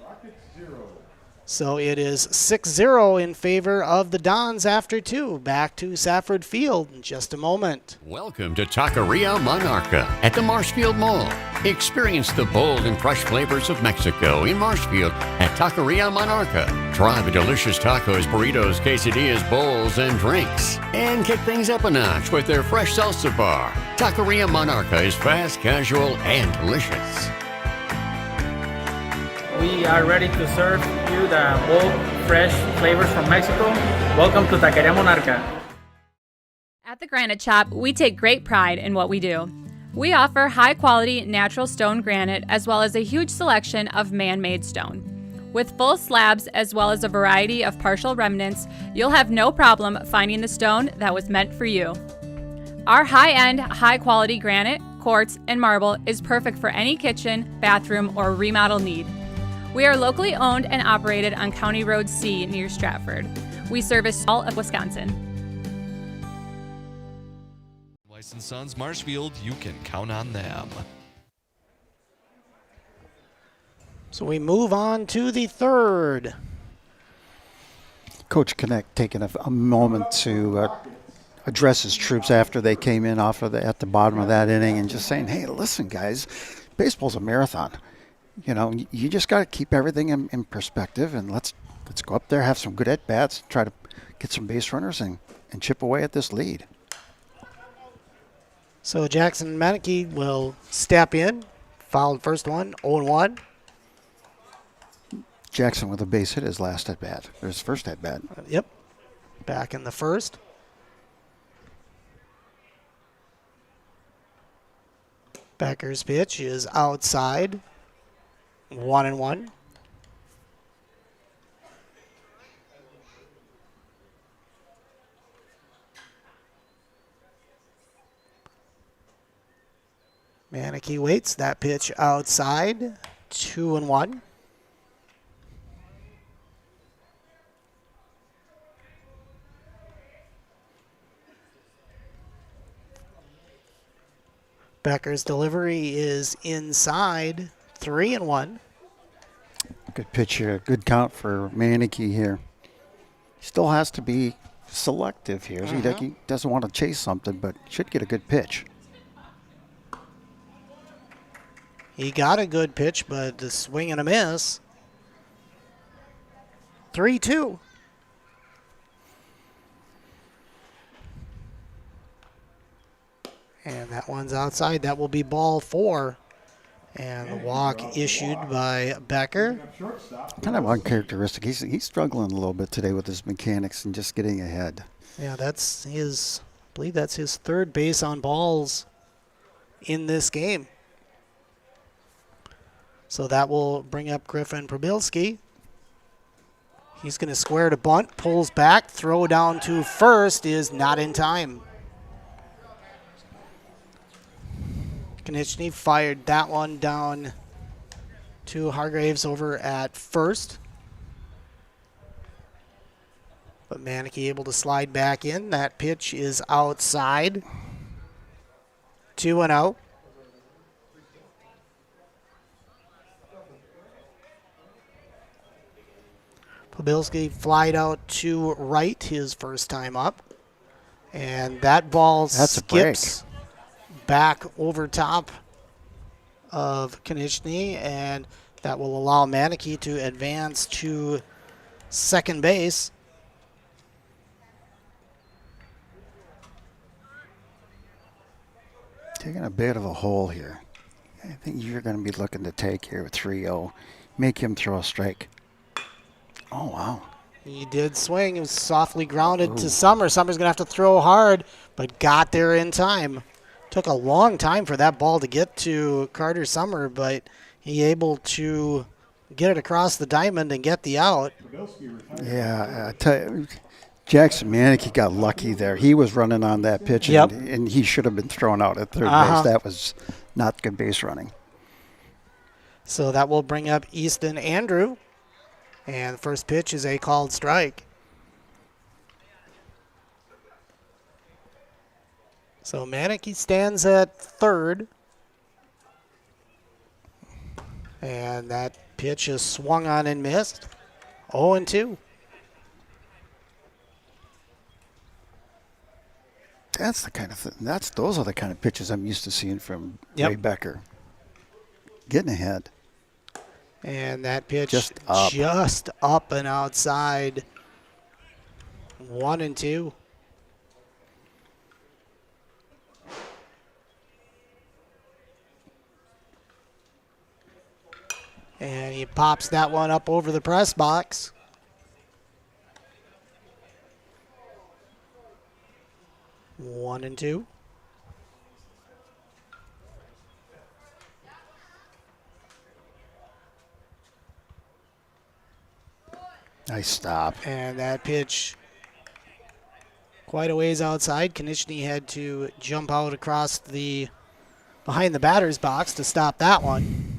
So it is 6-0 in favor of the Dons after 2. Back to Safford Field in just a moment. Welcome to Taqueria Monarca at the Marshfield Mall. Experience the bold and fresh flavors of Mexico in Marshfield at Taqueria Monarca. Try the delicious tacos, burritos, quesadillas, bowls, and drinks. And kick things up a notch with their fresh salsa bar. Taqueria Monarca is fast, casual, and delicious. We are ready to serve you the bold, fresh flavors from Mexico. Welcome to Taqueria Monarca. At the Granite Shop, we take great pride in what we do. We offer high-quality natural stone granite as well as a huge selection of man-made stone. With full slabs as well as a variety of partial remnants, you'll have no problem finding the stone that was meant for you. Our high-end, high-quality granite, quartz, and marble is perfect for any kitchen, bathroom, or remodel need. We are locally owned and operated on County Road C near Stratford. We service all of Wisconsin. Licensed Sons Marshfield, you can count on them. So we move on to the third. Coach Connect taking a moment to address his troops after they came in at the bottom of that inning and just saying, hey, listen, guys, baseball's a marathon. You know, you just got to keep everything in perspective, and let's go up there, have some good at-bats, try to get some base runners and chip away at this lead. So Jackson Manneke will step in, fouled first one, 0-1. Jackson with a base hit his last at-bat, or his first at-bat. Yep, back in the first. Becker's pitch is outside. 1-1. Manneke waits. That pitch outside. 2-1. Becker's delivery is inside. 3-1. Good pitch here. Good count for Manneke here. Still has to be selective here. He doesn't want to chase something, but should get a good pitch. He got a good pitch, but the swing and a miss. 3-2. And that one's outside. That will be ball 4. And the walk issued by Becker. Kind of uncharacteristic. He's struggling a little bit today with his mechanics and just getting ahead. Yeah, that's his, I believe that's his third base on balls in this game. So that will bring up Griffin Probilski. He's going to square to bunt, pulls back, throw down to first is not in time. Konechny fired that one down to Hargraves over at first. But Manneke able to slide back in. That pitch is outside. 2-0. Pobilski flied out to right his first time up. And that ball skips back over top of Konechny, and that will allow Manneke to advance to second base. Taking a bit of a hole here. I think you're going to be looking to take here with 3-0. Make him throw a strike. Oh, wow. He did swing. It was softly grounded to Summers. Summers going to have to throw hard, but got there in time. Took a long time for that ball to get to Carter Summer, but he able to get it across the diamond and get the out. Yeah, I tell you, Jackson Manneke got lucky there. He was running on that pitch, and he should have been thrown out at third base. That was not good base running. So that will bring up Easton Andrew, and first pitch is a called strike. So Manneke stands at third. And that pitch is swung on and missed. 0-2. That's the kind of thing. Those are the kind of pitches I'm used to seeing from Ray Becker. Getting ahead. And that pitch just up and outside. 1-2. And he pops that one up over the press box. One and two. Nice stop. And that pitch quite a ways outside. Konechny had to jump out across behind the batter's box to stop that one.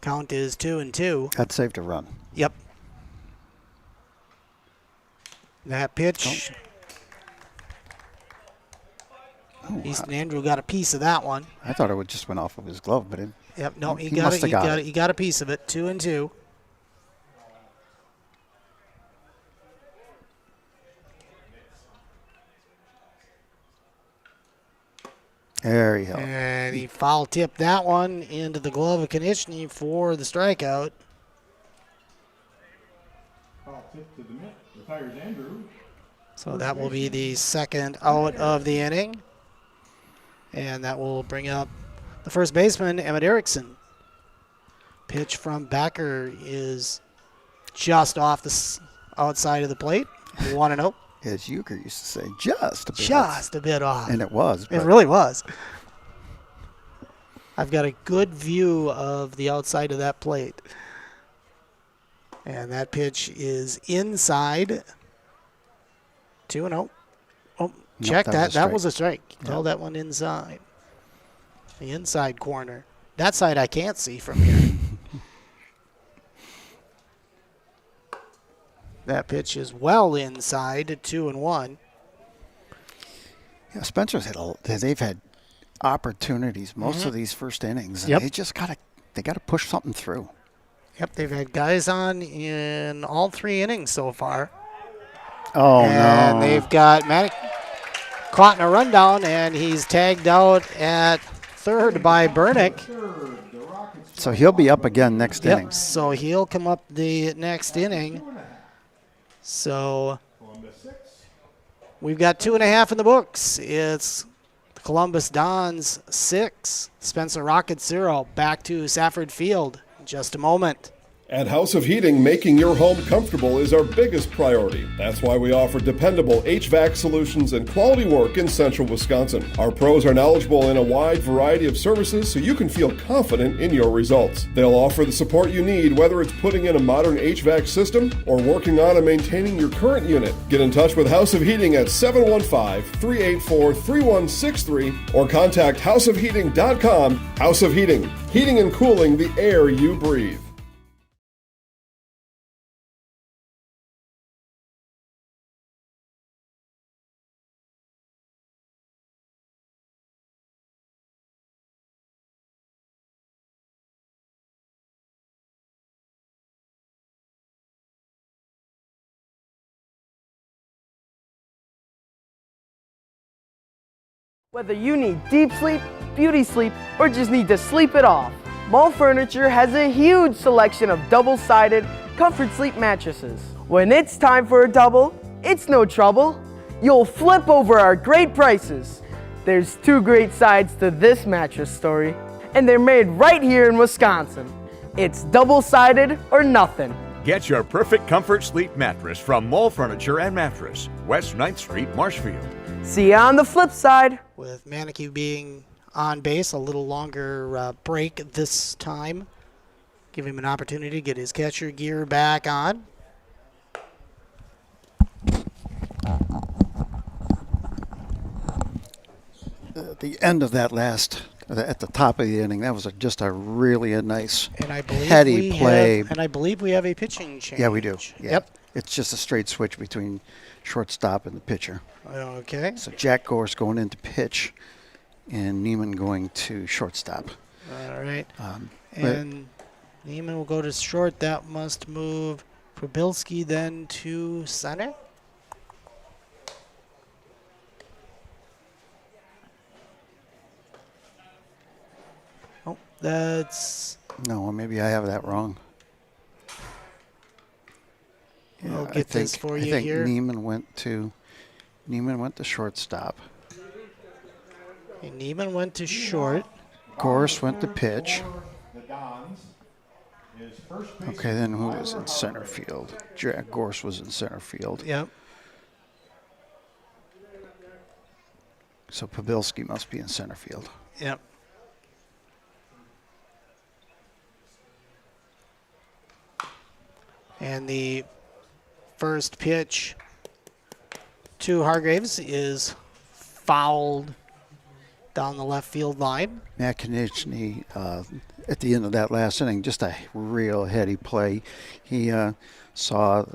Count is 2-2. That saved a run. Yep. That pitch. Easton Andrew got a piece of that one. I thought it just went off of his glove, but Yep, no, he must have got it. He got a piece of it. 2-2. There he held. And he foul tipped that one into the glove of Konechny for the strikeout. Foul tip to the mitt. Retires Andrew. So that will be the second out of the inning. And that will bring up the first baseman, Emmett Erickson. Pitch from Becker is just off the outside of the plate. 1-0. As Euchre used to say, just a bit Just a bit off. And it was. It really was. I've got a good view of the outside of that plate. And that pitch is inside. 2-0. Oh, check that. That was a strike. Call that one inside. The inside corner. That side I can't see from here. That pitch is well inside, 2-1. Yeah, Spencer's they've had opportunities most of these first innings, and they just gotta push something through. Yep, they've had guys on in all 3 innings so far. Oh, and no. They've got Manick caught in a rundown, and he's tagged out at third by Bernick. So he'll be up again next inning. So he'll come up the next inning. So we've got 2.5 in the books. It's Columbus Dons 6, Spencer Rockets 0. Back to Safford Field in just a moment. At House of Heating, making your home comfortable is our biggest priority. That's why we offer dependable HVAC solutions and quality work in central Wisconsin. Our pros are knowledgeable in a wide variety of services so you can feel confident in your results. They'll offer the support you need, whether it's putting in a modern HVAC system or working on and maintaining your current unit. Get in touch with House of Heating at 715-384-3163 or contact houseofheating.com. House of Heating, heating and cooling the air you breathe. Whether you need deep sleep, beauty sleep, or just need to sleep it off, Mall Furniture has a huge selection of double-sided comfort sleep mattresses. When it's time for a double, it's no trouble. You'll flip over our great prices. There's 2 great sides to this mattress story, and they're made right here in Wisconsin. It's double-sided or nothing. Get your perfect comfort sleep mattress from Mall Furniture and Mattress, West 9th Street, Marshfield. See you on the flip side. With Manicky being on base, a little longer break this time. Give him an opportunity to get his catcher gear back on. At the end of that at the top of the inning, that was just a really nice, heady play. And I believe we have a pitching change. Yeah, we do. Yeah. Yep. It's just a straight switch between shortstop and the pitcher. Okay. So Jack Gorse going into pitch and Neiman going to shortstop. All right. And Neiman will go to short. That must move Probilski then to center. Oh, that's... No, maybe I have that wrong. Yeah, I'll get this for you I think here. Neiman went to shortstop. And Neiman went to short. Gorse went to pitch. Okay, then who was in center field? Jack Gorse was in center field. Yep. So Pabilski must be in center field. Yep. And the first pitch to Hargraves is fouled down the left field line. Matt Konechny, at the end of that last inning, just a real heady play. He saw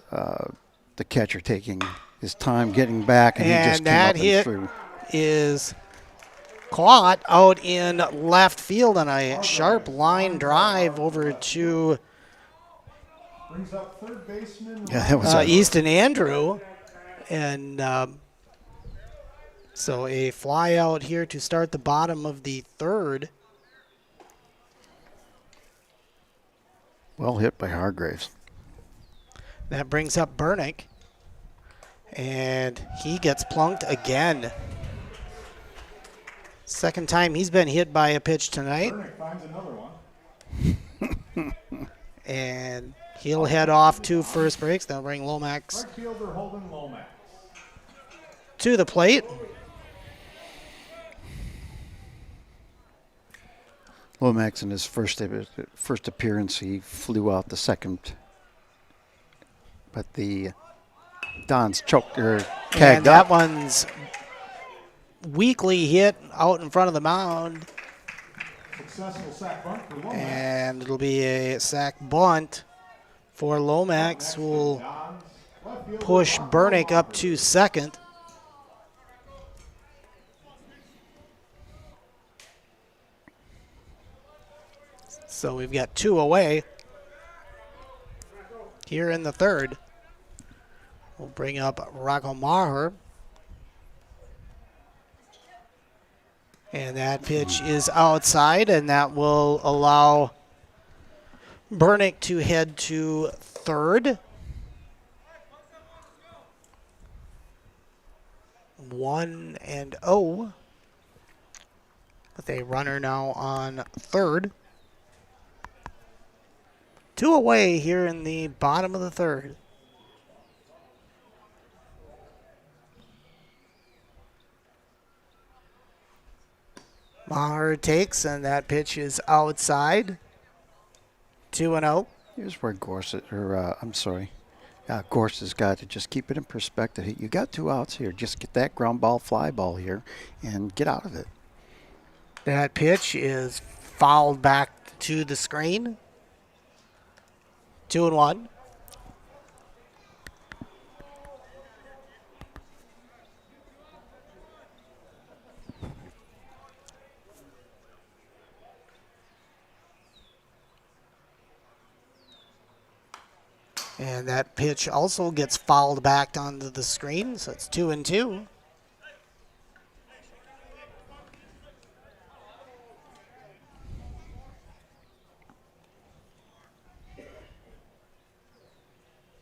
the catcher taking his time getting back, and he just came up and hit threw. Is caught out in left field on a sharp line drive over to Brings up third baseman. Yeah, that was Easton Andrew. And so a fly out here to start the bottom of the third. Well hit by Hargraves. That brings up Burnick. And he gets plunked again. Second time he's been hit by a pitch tonight. Burnick finds another one. And he'll head off to first base. They'll bring Lomax Right fielder Holden Lomax. to the plate. Lomax in his first appearance, he flew out the second, but the Dons choked or tagged and that up. one's weakly hit out in front of the mound. Successful sack bunt for Lomax. And it'll be a sack bunt for Lomax, who will push Burnick up to second. So we've got two away here in the third. We'll bring up Rocco Maher. And that pitch is outside, and that will allow Burnick to head to third. 1-0. With a runner now on third. Two away here in the bottom of the third. Maher takes, and that pitch is outside. 2-0. Here's where Gorse has got to just keep it in perspective. You got two outs here. Just get that ground ball, fly ball here, and get out of it. That pitch is fouled back to the screen. 2-1. And that pitch also gets fouled back onto the screen, so it's 2-2.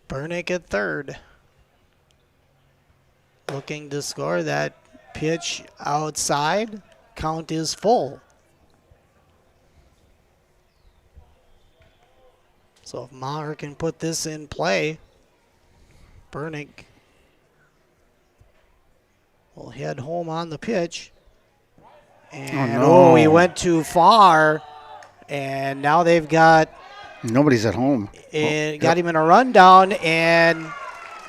Burnick at third. Looking to score. That pitch outside. Count is full. So if Maher can put this in play, Burnick will head home on the pitch. And he went too far. And now they've got... Nobody's at home. And got him in a rundown, and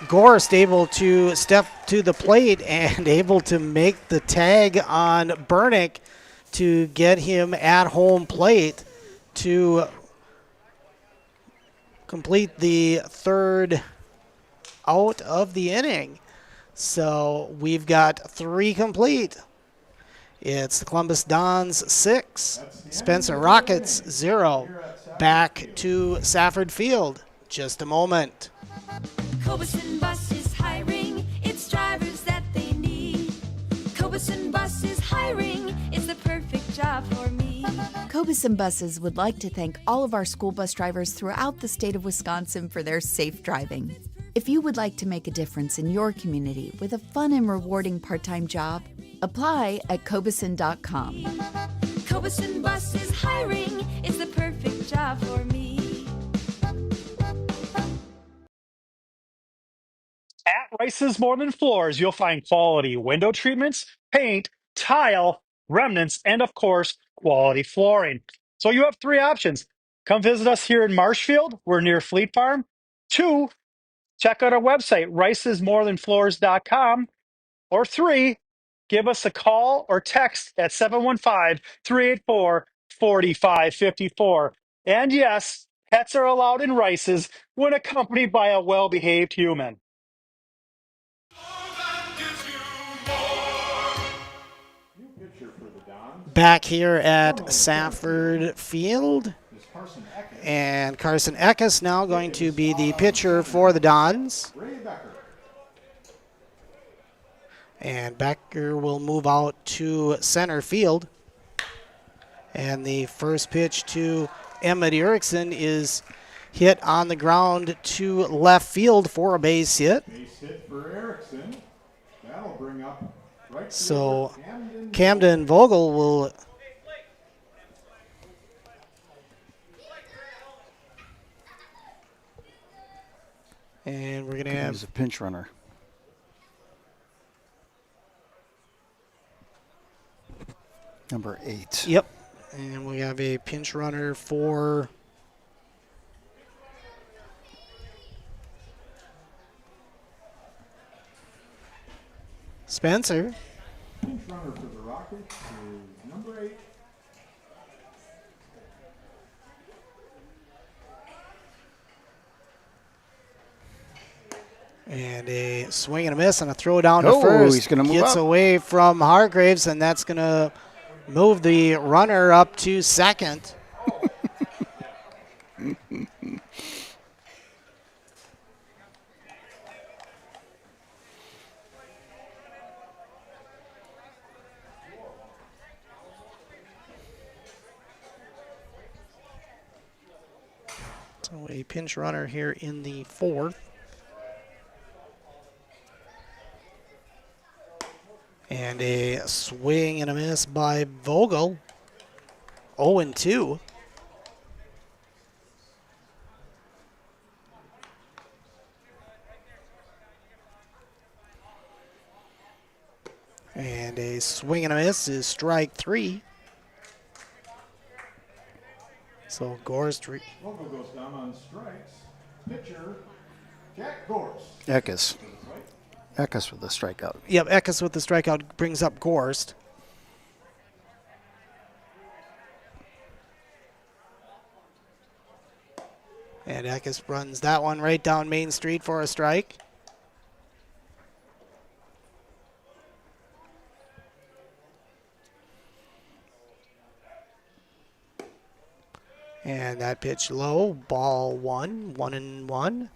Gorst able to step to the plate and able to make the tag on Burnick to get him at home plate to complete the third out of the inning. So we've got three complete. It's the Columbus Dons 6, Spencer Rockets 0. Back to Safford Field. Just a moment. Cobuson Bus is hiring. It's drivers that they need. Cobuson Bus is hiring. It's the perfect job for me. Cobuson Buses would like to thank all of our school bus drivers throughout the state of Wisconsin for their safe driving. If you would like to make a difference in your community with a fun and rewarding part-time job, apply at cobuson.com. Cobuson Bus is hiring. It's the perfect job for me. At Rice's More Than Floors, you'll find quality window treatments, paint, tile, remnants, and of course, quality flooring. So you have 3 options. Come visit us here in Marshfield. We're near Fleet Farm. 2, check out our website, ricesmorethanfloors.com. Or 3, give us a call or text at 715-384-4554. And yes, pets are allowed in Rice's when accompanied by a well-behaved human. Back here at Safford Field. And Carson Eckes now going to be the pitcher for the Dons. And Becker will move out to center field. And the first pitch to Emmett Erickson is hit on the ground to left field for a base hit. Base hit for Erickson. That'll bring up right So Camden Vogel will and we're going to have He's a pinch runner. Number 8. Yep. And we have a pinch runner for Spencer. Pinch runner for the Rockets is number 8. And a swing and a miss and a throw down to Oh, first. he's gonna move Gets up. away from Hargraves, and that's going to move the runner up to second. So a pinch runner here in the 4th. And a swing and a miss by Vogel. 0-2. And a swing and a miss is strike 3. So Gorst. Vogel goes down on strikes. Pitcher, Jack Gorst. Eckes. Eckes with the strikeout. Yep, Eckes with the strikeout brings up Gorst. And Eckes runs that one right down Main Street for a strike. And that pitch low, ball 1, 1-1.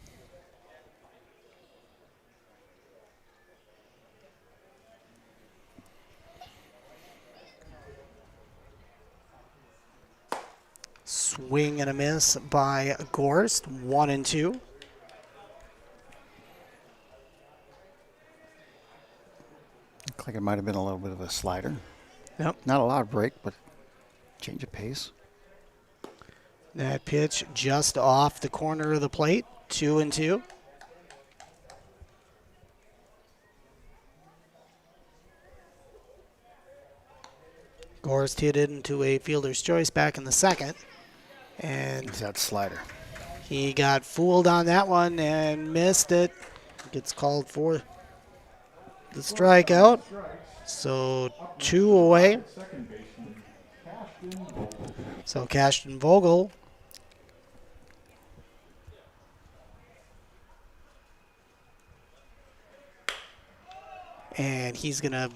Swing and a miss by Gorst, 1-2. Looked like it might have been a little bit of a slider. Yep. Not a loud break, but change of pace. That pitch just off the corner of the plate, 2-2. Gorst hit it into a fielder's choice back in the 2nd. And that slider. He got fooled on that one and missed it. Gets called for the strikeout. So 2 away. So Cashton Vogel. And he's going to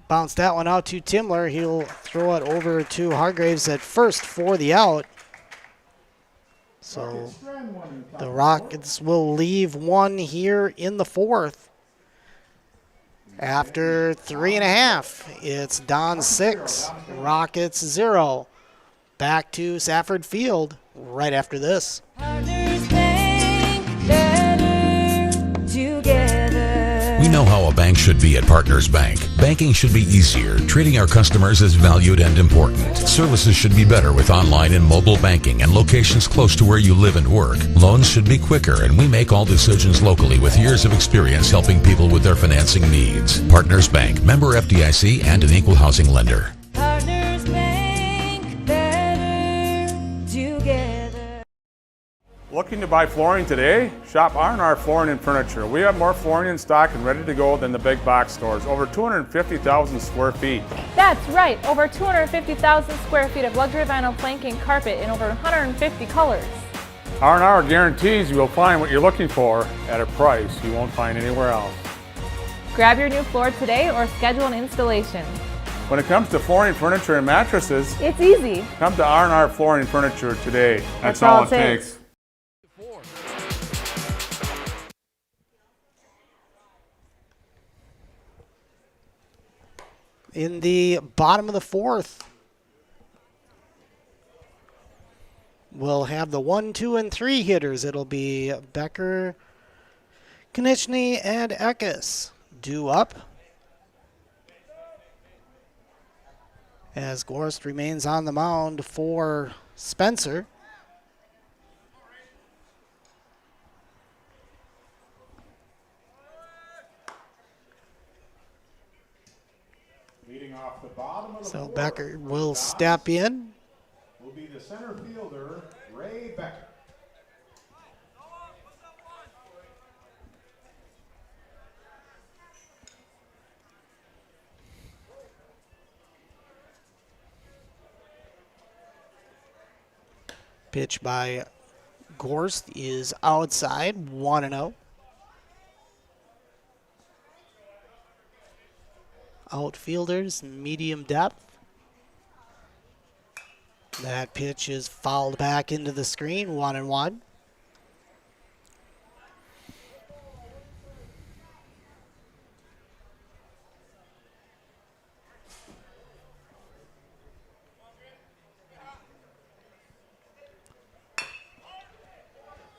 bounce that one out to Timler. He'll throw it over to Hargraves at first for the out. So the Rockets will leave one here in the fourth. After 3.5, it's Don 6, Rockets 0. Back to Safford Field right after this. Partners Bank, better together. We know how a bank should be at Partners Bank. Banking should be easier. Treating our customers as valued and important. Services should be better with online and mobile banking and locations close to where you live and work. Loans should be quicker, and we make all decisions locally with years of experience helping people with their financing needs. Partners Bank, member FDIC, and an equal housing lender. Partners Bank, better together. Looking to buy flooring today? Shop R&R Flooring and Furniture. We have more flooring in stock and ready to go than the big box stores. Over 250,000 square feet. That's right, over 250,000 square feet of luxury vinyl planking carpet in over 150 colors. R&R guarantees you will find what you're looking for at a price you won't find anywhere else. Grab your new floor today or schedule an installation. When it comes to flooring, furniture, and mattresses, It's easy. come to R&R Flooring and Furniture today. That's all it takes. In the bottom of the fourth, we'll have the 1, 2, and 3 hitters. It'll be Becker, Konechny, and Eckes due up, as Gorst remains on the mound for Spencer. Leading off the bottom of the So fourth, Becker will step in. will be the center fielder, Ray Becker. Pitch by Gorst is outside, 1-0. Outfielders, medium depth. That pitch is fouled back into the screen, 1-1.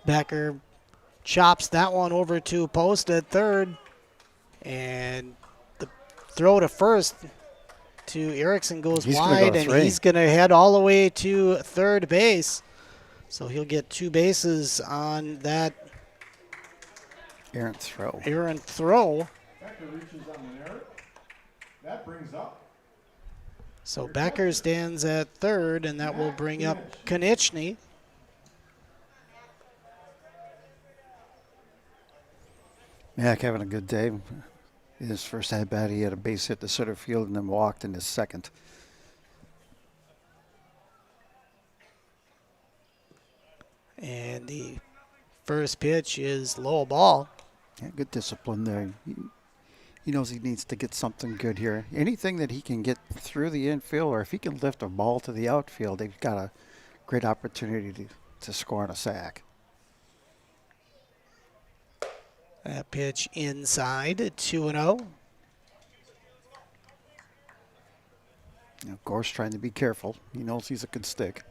Becker chops that one over to post at third, and the throw to first to Erickson goes wide, and he's going to head all the way to third base. So he'll get 2 bases on that errant throw. Becker reaches on an error. That brings up. So Becker stands at third, and that will bring up Konechny. Mac having a good day. His first at bat, he had a base hit to center field and then walked in his second. And the first pitch is low ball. Yeah, good discipline there. He knows he needs to get something good here. Anything that he can get through the infield, or if he can lift a ball to the outfield, they've got a great opportunity to score on a sack. That pitch inside, 2-0. Of course, trying to be careful. He knows he's a good stick.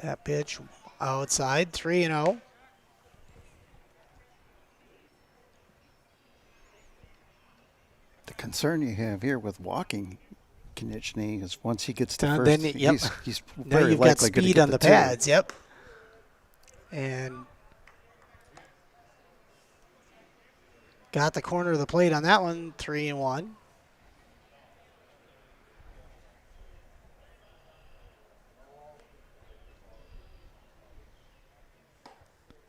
That pitch outside, 3-0. The concern you have here with walking Konechny is once he gets to first, then he's now very you've got likely going to speed get on the two. pads. Yep. And got the corner of the plate on that one, 3-1.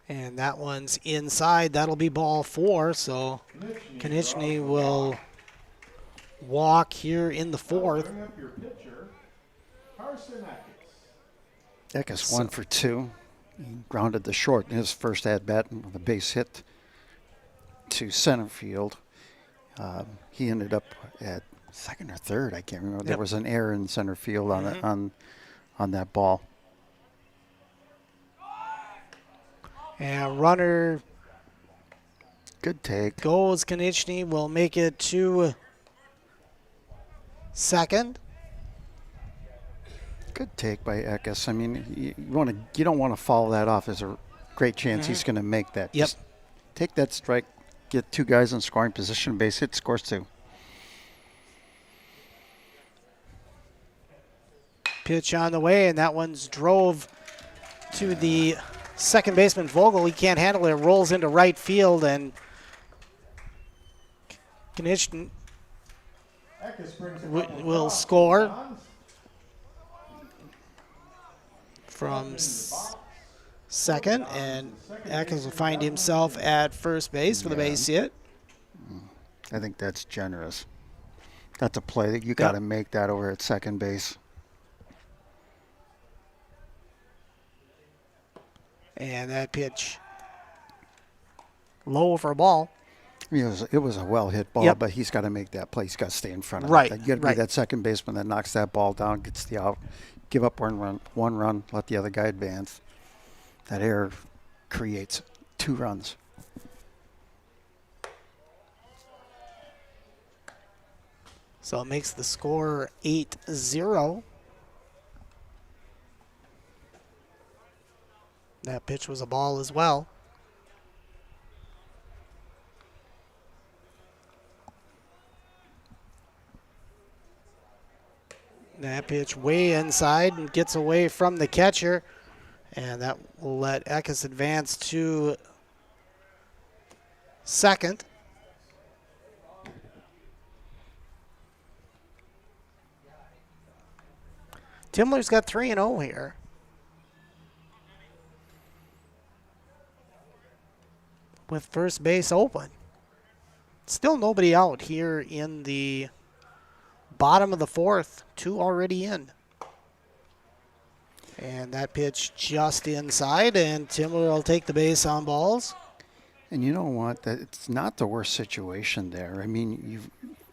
And that one's inside. That'll be ball 4. So Konechny will walk here in the fourth. Bring up your pitcher, Carson Eckes. Eckes 1 for 2. He grounded the short in his first at bat with a base hit to center field. He ended up at second or third. I can't remember. Yep. There was an error in center field on that ball. And runner Good take. goes. Konechny will make it to second. Good take by Eckes. I mean, you don't want to follow that off. There's a great chance he's going to make that. Yep. Just take that strike, get 2 guys in scoring position, base hit, scores 2. Pitch on the way, and that one's drove to the second baseman Vogel. He can't handle it. It rolls into right field, and Konechny will score from second, and Eckes will find himself at first base for the base hit. I think that's generous. That's a play that you got to make that over at second base. And that pitch low for a ball. I mean, it was a well-hit ball, but he's got to make that play. He's got to stay in front of it. You got to be that second baseman that knocks that ball down, gets the out, give up one run, let the other guy advance. That error creates 2 runs. So it makes the score 8-0. That pitch was a ball as well. That pitch way inside and gets away from the catcher. And that will let Eckes advance to second. Timler's got 3-0 here. With first base open. Still nobody out here in the bottom of the 4th. 2 already in. And that pitch just inside, and Timler will take the base on balls. And you know what? It's not the worst situation there. I mean,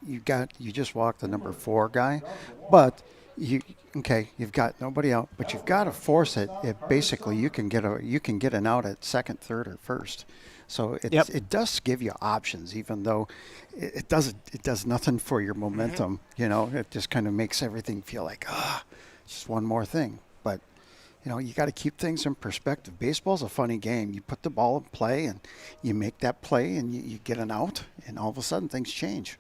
you just walked the number 4 guy, but you've got nobody out, but you've got to force it. Basically, you can get an out at second, third, or first. So it does give you options, even though it does nothing for your momentum. You know, it just kind of makes everything feel like just one more thing. But you got to keep things in perspective. Baseball's a funny game. You put the ball in play, and you make that play, and you get an out, and all of a sudden things change.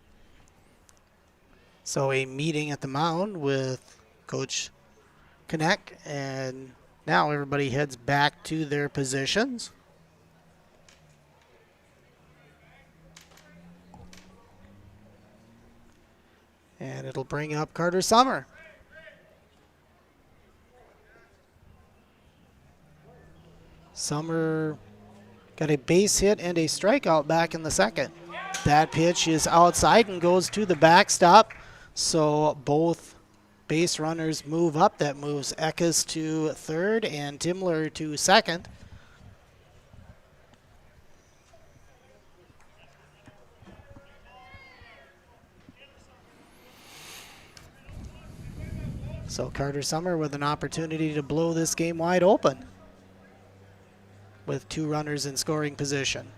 So a meeting at the mound with Coach Kneck, and now everybody heads back to their positions. And it'll bring up Carter Summer. Summer got a base hit and a strikeout back in the second. That pitch is outside and goes to the backstop. So both base runners move up. That moves Eckes to third and Timler to second. So Carter Summer with an opportunity to blow this game wide open with 2 runners in scoring position.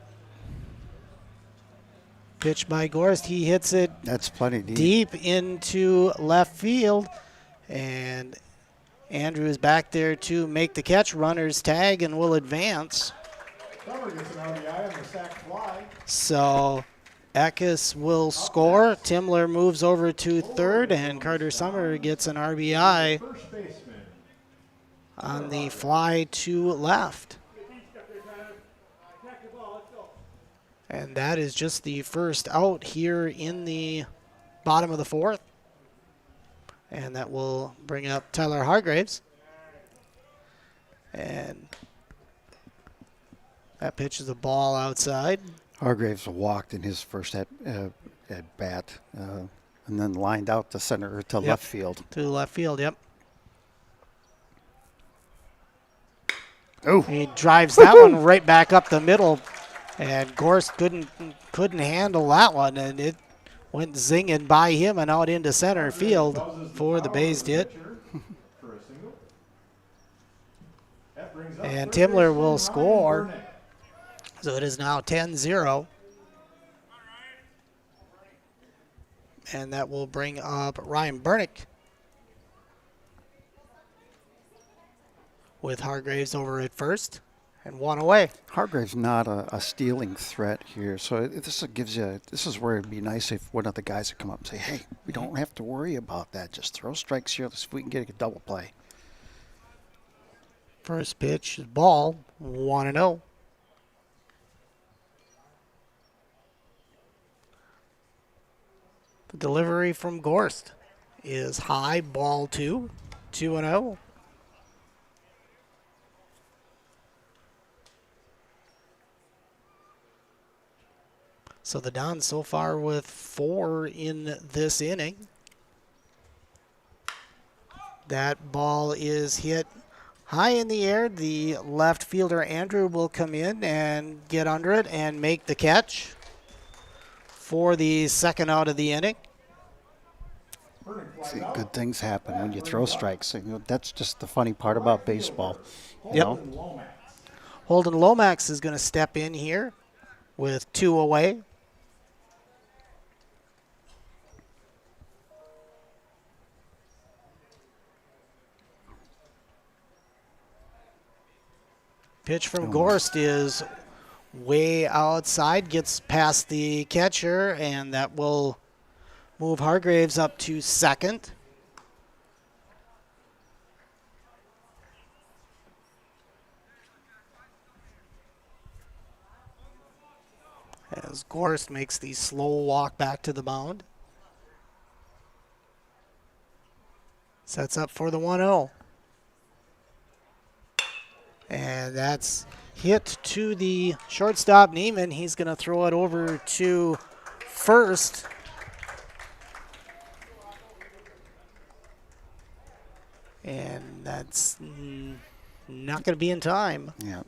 Pitch by Gorst. He hits it. That's plenty deep into left field. And Andrew is back there to make the catch. Runners tag and will advance. Summer gets an RBI on the sac fly. So Eckes will score. Timler moves over to third, and Carter Summer gets an RBI on the fly to left. And that is just the first out here in the bottom of the 4th. And that will bring up Tyler Hargraves. And that pitch is a ball outside. Hargraves walked in his first at bat, and then lined out to center to left field. To left field, yep. Oh, he drives that one right back up the middle, and Gorst couldn't handle that one, and it Went zinging by him and out into center field for the base hit. For a single. That brings up And third Timler will baseman score. Ryan Burnett. So it is now 10-0. And that will bring up Ryan Burnick with Hargraves over at first and one away. Hargrave's not a stealing threat here, so this gives you. This is where it'd be nice if one of the guys would come up and say, "Hey, we don't have to worry about that. Just throw strikes here. Let's see if we can get a double play." First pitch is ball, 1-0. The delivery from Gorst is high, ball 2, 2-0. So the Dons so far with 4 in this inning. That ball is hit high in the air. The left fielder, Andrew, will come in and get under it and make the catch for the second out of the inning. See, good things happen when you throw strikes. You know, that's just the funny part about baseball. You Yep. know? Holden Lomax is going to step in here with 2 away. Pitch from Gorst is way outside, gets past the catcher, and that will move Hargraves up to second. As Gorst makes the slow walk back to the mound. Sets up for the 1-0. And that's hit to the shortstop, Neiman. He's going to throw it over to first. And that's not going to be in time. Yeah,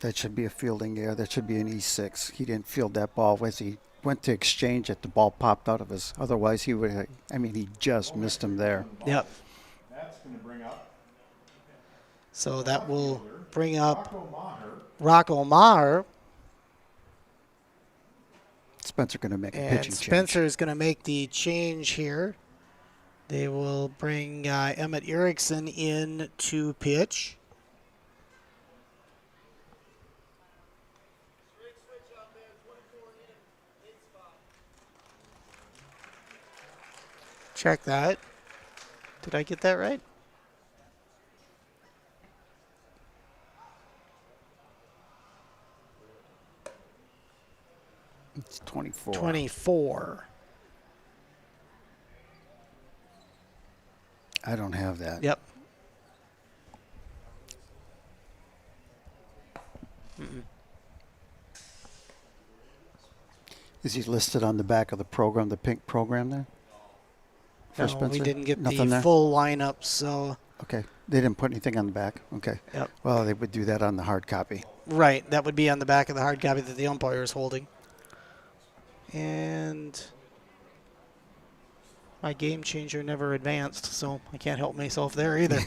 that should be a fielding error. That should be an E6. He didn't field that ball as he went to exchange it. The ball popped out of his. Otherwise, he would. I mean, he just missed him there. Yep. That's going to bring up. So that will bring up Rocco Maher. Spencer going to make a And pitching change. Spencer is going to make the change here. They will bring Emmett Erickson in to pitch. Check that. Did I get that right? It's 24. 24. I don't have that. Yep. Mm-mm. Is he listed on the back of the program, the pink program there? For No, Spencer? we didn't get Nothing the there? full lineup, so. Okay. They didn't put anything on the back? Okay. Yep. Well, they would do that on the hard copy. Right, that would be on the back of the hard copy that the umpire is holding. And my game changer never advanced, so I can't help myself there either.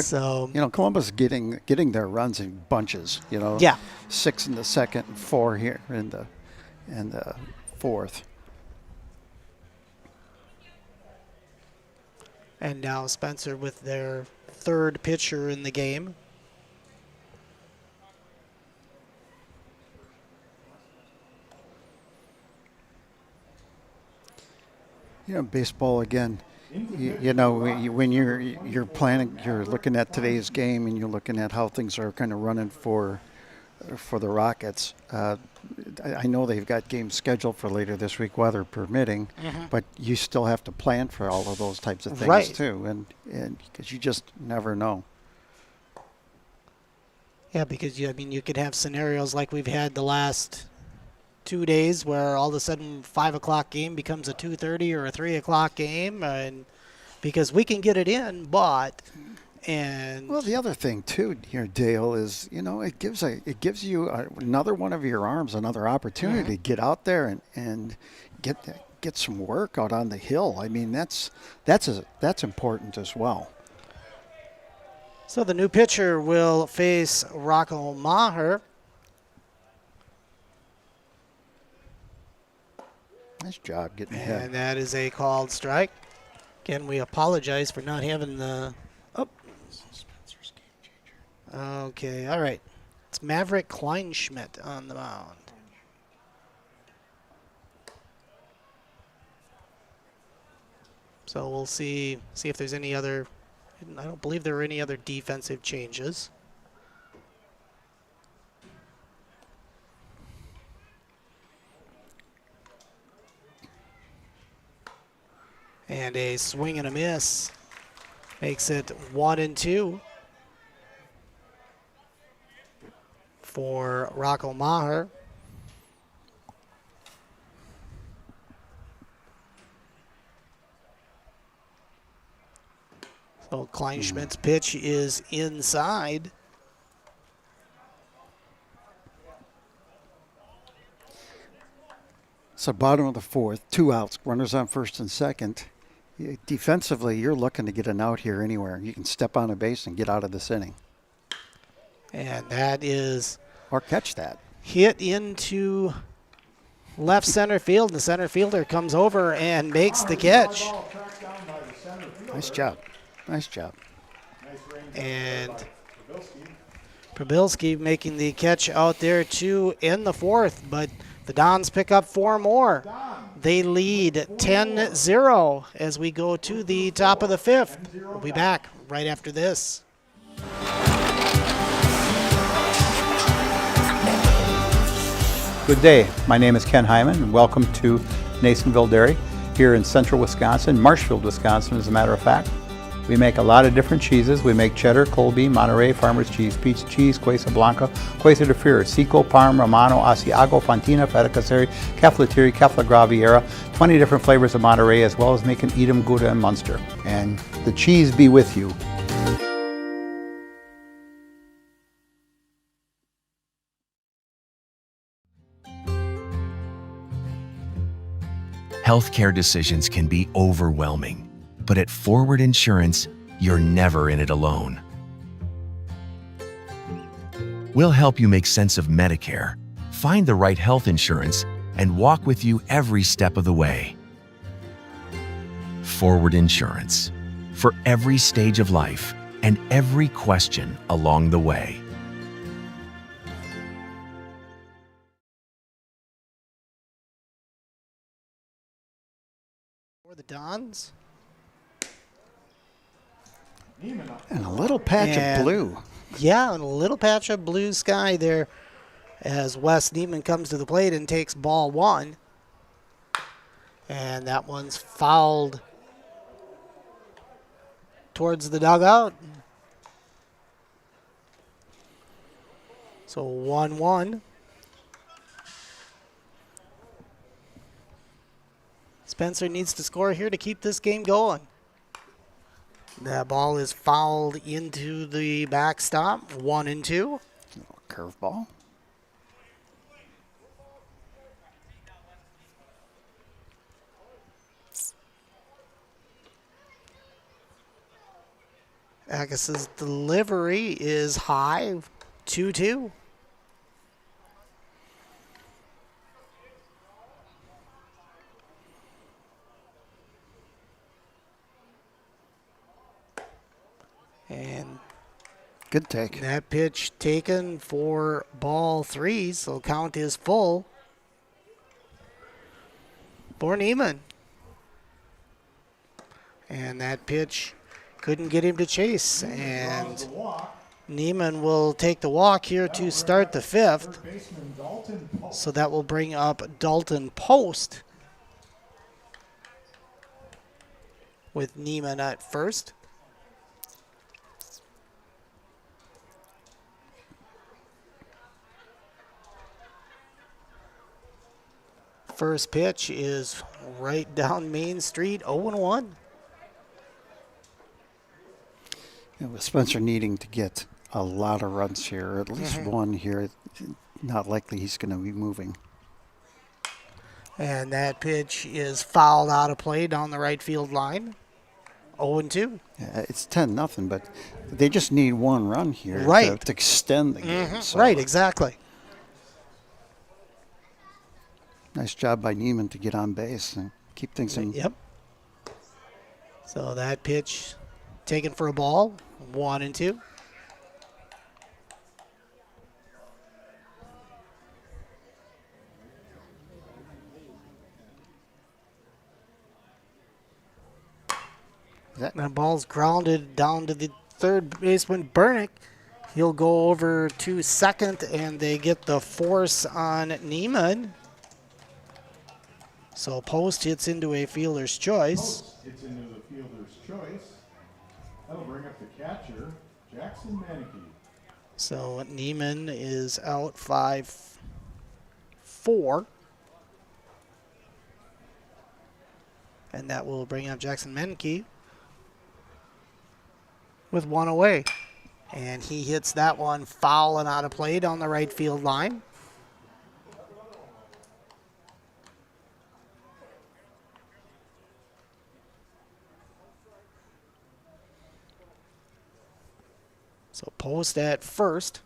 So you know, Columbus getting their runs in bunches. You know, yeah, 6 in the second, and 4 here in the fourth. And now Spencer with their third pitcher in the game. You know, baseball again. You know, when you're planning, you're looking at today's game, and you're looking at how things are kind of running for the Rockets. I know they've got games scheduled for later this week, weather permitting, but you still have to plan for all of those types of things too, and because you just never know. Yeah, because you could have scenarios like we've had the last 2 days where all of a sudden 5 o'clock game becomes a 2:30 or a 3 o'clock game, and because we can get it in, but And well, the other thing too here, Dale, is it gives you another one of your arms another opportunity to get out there and get some work out on the hill. I mean, that's important as well. So the new pitcher will face Rocco Maher. Nice job getting ahead. And that is a called strike. Again, we apologize for not having the... Okay, all right. It's Maverick Kleinschmidt on the mound. So we'll see if there's any other... I don't believe there are any other defensive changes. And a swing and a miss makes it 1-2 for Rocco Maher. So Kleinschmidt's pitch is inside. So bottom of the fourth, 2 outs, runners on first and second. Defensively, you're looking to get an out here anywhere. You can step on a base and get out of this inning. And that is... Or catch that. Hit into left center field. The center fielder comes over and makes the catch. Nice job. Nice job. And Probilski making the catch out there to end the fourth, but the Dons pick up 4 more. They lead 10-0 as we go to the top of the 5th. We'll be back right after this. Good day. My name is Ken Hyman, and welcome to Nasonville Dairy here in central Wisconsin, Marshfield, Wisconsin, as a matter of fact. We make a lot of different cheeses. We make cheddar, Colby, Monterey, Farmer's Cheese, Peach Cheese, Quesa Blanca, Quesa de Freer, Seco, Parm, Romano, Asiago, Fontina, Feta Caseri, Caflateri, Cafla Graviera, 20 different flavors of Monterey, as well as making Edam, Gouda, and Munster. And the cheese be with you. Healthcare decisions can be overwhelming. But at Forward Insurance, you're never in it alone. We'll help you make sense of Medicare, find the right health insurance, and walk with you every step of the way. Forward Insurance, for every stage of life and every question along the way. For the Dons. And a little patch of blue. Yeah, and a little patch of blue sky there as Wes Neiman comes to the plate and takes ball 1. And that one's fouled towards the dugout. So 1-1. Spencer needs to score here to keep this game going. That ball is fouled into the backstop. 1-2. Curveball. Agus's delivery is high. 2-2. And good take. That pitch taken for ball 3, so count is full for Neiman. And that pitch couldn't get him to chase. And Neiman will take the walk here to start the 5th. So that will bring up Dalton Post with Neiman at first. First pitch is right down Main Street, 0-1. With Spencer needing to get a lot of runs here, at least one here, not likely he's going to be moving. And that pitch is fouled out of play down the right field line. 0-2. Yeah, it's 10-0, but they just need one run here to extend the game. So. Right, exactly. Nice job by Neiman to get on base and keep things in. Yep. So that pitch taken for a ball, 1-2. That ball's grounded down to the third baseman, Bernick. He'll go over to second, and they get the force on Neiman. So Post hits into a fielder's choice. Post hits into the fielder's choice. That'll bring up the catcher, Jackson Maneke. So Neiman is out 5-4. And that will bring up Jackson Menke with one away. And he hits that one foul and out of play down the right field line. So Post at first.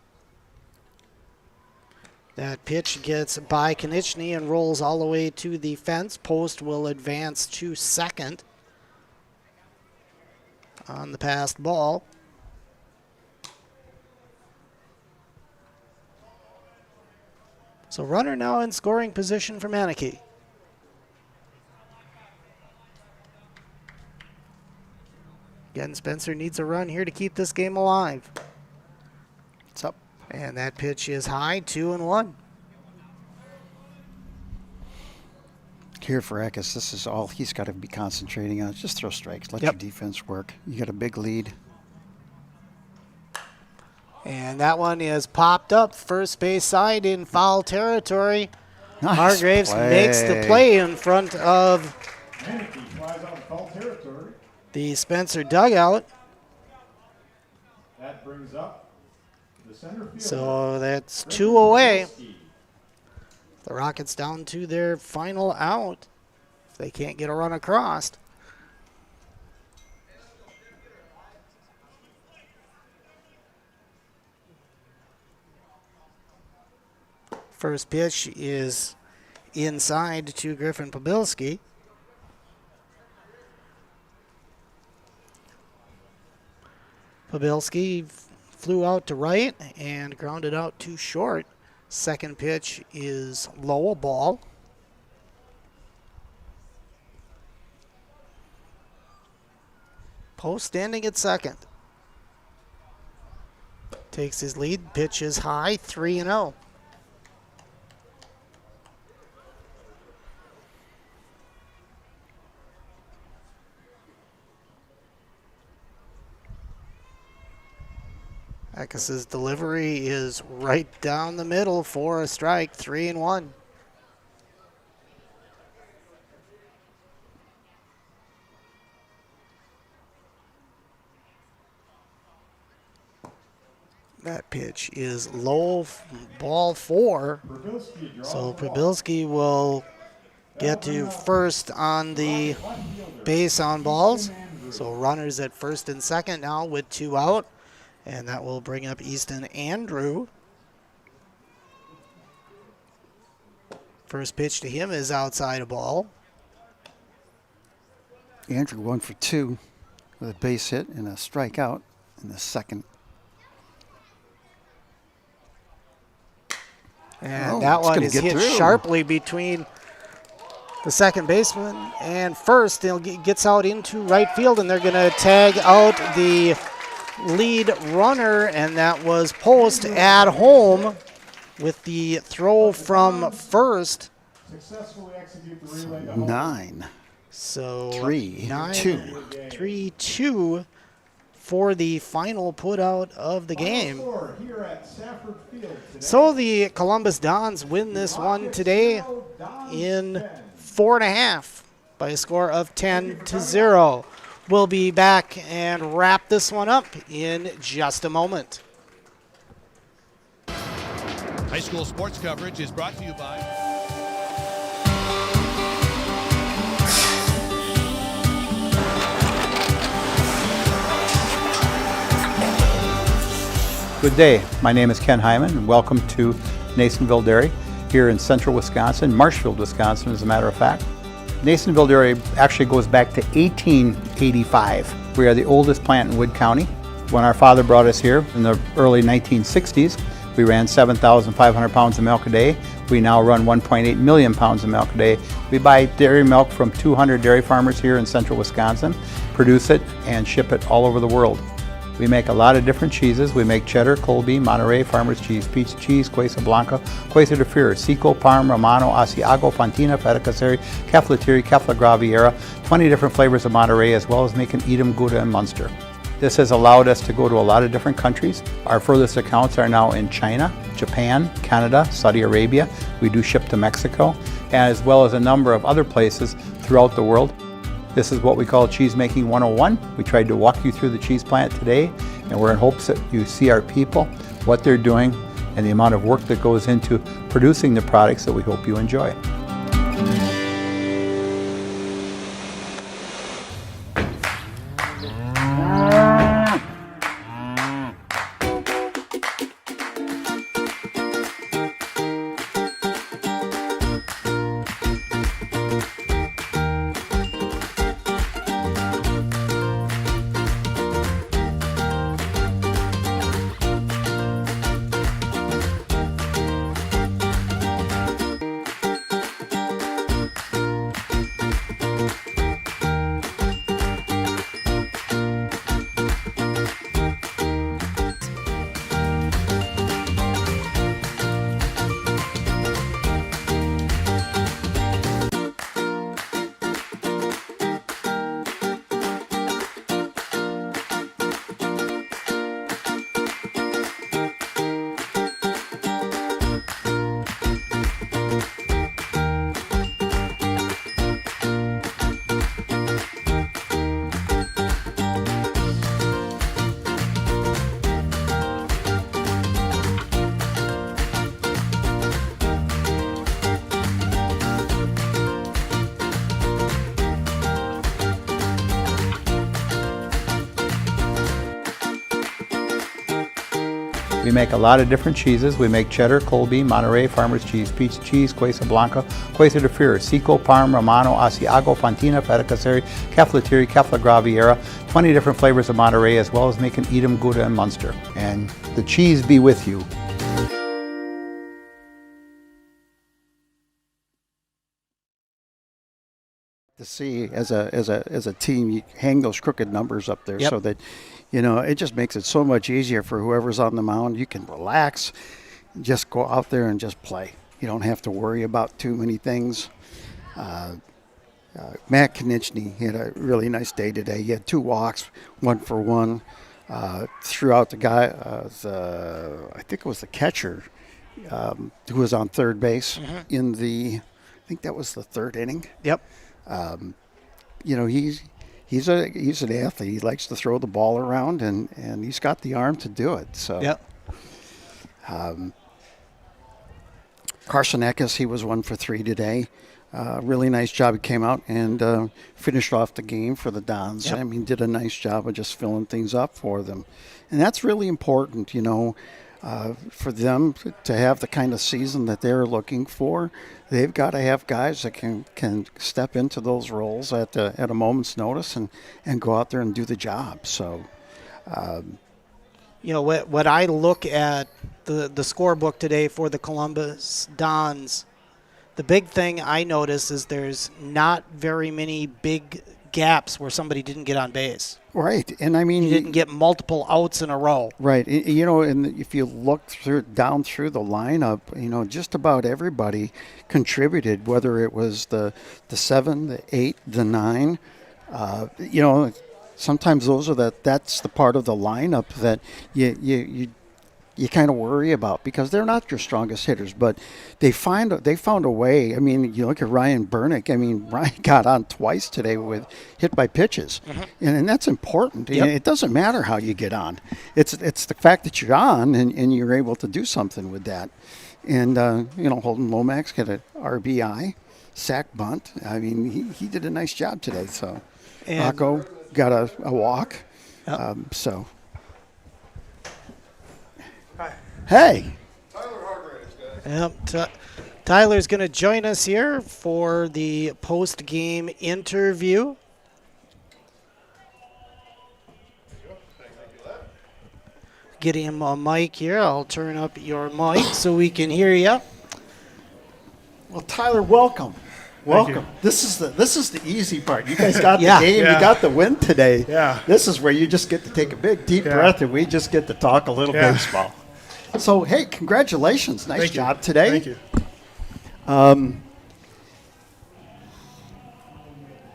That pitch gets by Konechny and rolls all the way to the fence. Post will advance to second on the passed ball. So runner now in scoring position for Maneke. Again, Spencer needs a run here to keep this game alive. It's up. And that pitch is high, 2-1. Here for Eckes, this is all he's got to be concentrating on. Just throw strikes. Let your defense work. You got a big lead. And that one is popped up first base side in foul territory. Nice Hargraves play. makes the play in front of Maneke flies out of foul territory. the Spencer dugout. That brings up the center fielder. So that's 2 away. The Rockets down to their final out if they can't get a run across. First pitch is inside to Griffin Pabilski. Pabilski flew out to right and grounded out too short. Second pitch is low, a ball. Post standing at second. Takes his lead, pitch is high, 3-0. Eckes' delivery is right down the middle for a strike, 3-1. That pitch is low, ball 4. So Pabilski will get to first on the base on balls. So runners at first and second now with 2 out. And that will bring up Easton Andrew. First pitch to him is outside a ball. Andrew 1 for 2 with a base hit and a strikeout in the second. And that one is hit sharply between the second baseman and first. It gets out into right field, and they're going to tag out the lead runner, and that was Post at home with the throw from first. Successfully execute the relay to home. 9. So 3-2. 3-2 for the final put out of the game. Here at Safford Field today. So the Columbus Dons win this one today in 4.5 by a score of 10-0. We'll be back and wrap this one up in just a moment. High school sports coverage is brought to you by... Good day. My name is Ken Hyman, and welcome to Nasonville Dairy here in central Wisconsin, Marshfield, Wisconsin, as a matter of fact. Nasonville Dairy actually goes back to 1885. We are the oldest plant in Wood County. When our father brought us here in the early 1960s, we ran 7,500 pounds of milk a day. We now run 1.8 million pounds of milk a day. We buy dairy milk from 200 dairy farmers here in central Wisconsin, produce it, and ship it all over the world. We make a lot of different cheeses. We make cheddar, Colby, Monterey, Farmer's Cheese, Pizza Cheese, Quesa Blanca, Quesa de Freer, Seco, Parm, Romano, Asiago, Fontina, Feta Caseri, Cafflatiri, Caffla Graviera, 20 different flavors of Monterey, as well as making Edam, Gouda, and Munster. This has allowed us to go to a lot of different countries. Our furthest accounts are now in China, Japan, Canada, Saudi Arabia. We do ship to Mexico, as well as a number of other places throughout the world. This is what we call Cheese Making 101. We tried to walk you through the cheese plant today, and we're in hopes that you see our people, what they're doing, and the amount of work that goes into producing the products that we hope you enjoy. We make a lot of different cheeses. We make cheddar, Colby, Monterey, Farmer's Cheese, Pizza Cheese, Quesa Blanca, Quesa de Freer, Seco, Parm, Romano, Asiago, Fontina, Feta Caseri, Cafflatiri, Caffla Graviera, 20 different flavors of Monterey, as well as making Edam, Gouda, and Munster. And the cheese be with you. To see as a team, you hang those crooked numbers up there so that, it just makes it so much easier for whoever's on the mound. You can relax, just go out there and just play. You don't have to worry about too many things. Matt Konieczny had a really nice day today. He had 2 walks, 1 for 1. Throughout the guy, I think it was the catcher who was on third base in I think that was the 3rd inning. Yep. He's an athlete. He likes to throw the ball around, and he's got the arm to do it. So, Carson Eckes, he was 1 for 3 today. Really nice job. He came out and finished off the game for the Dons. Yep. I mean, did a nice job of just filling things up for them, and that's really important. For them to have the kind of season that they're looking for. They've got to have guys that can step into those roles at a moment's notice and go out there and do the job. So, when I look at the scorebook today for the Columbus Dons, the big thing I notice is there's not very many big gaps where somebody didn't get on base. Right, and I mean, you didn't get multiple outs in a row. Right, and if you look down through the lineup, just about everybody contributed. Whether it was the 7, the 8, the 9, sometimes that's the part of the lineup that you you kind of worry about because they're not your strongest hitters, but they found a way. I mean, you look at Ryan Burnick. I mean, Ryan got on twice today with hit by pitches, and that's important. Yep. It doesn't matter how you get on. It's the fact that you're on and you're able to do something with that. And Holden Lomax got an RBI, sack bunt. I mean, he did a nice job today. So, And- Akko got a walk. Yep. Hey. Yep. Tyler's going to join us here for the post-game interview. Get him a mic here. I'll turn up your mic so we can hear you. Well, Tyler, welcome. Welcome. This is the easy part. You guys got the game. Yeah. You got the win today. Yeah. This is where you just get to take a big deep breath and we just get to talk a little baseball. So, hey, congratulations. Nice job today. Thank you.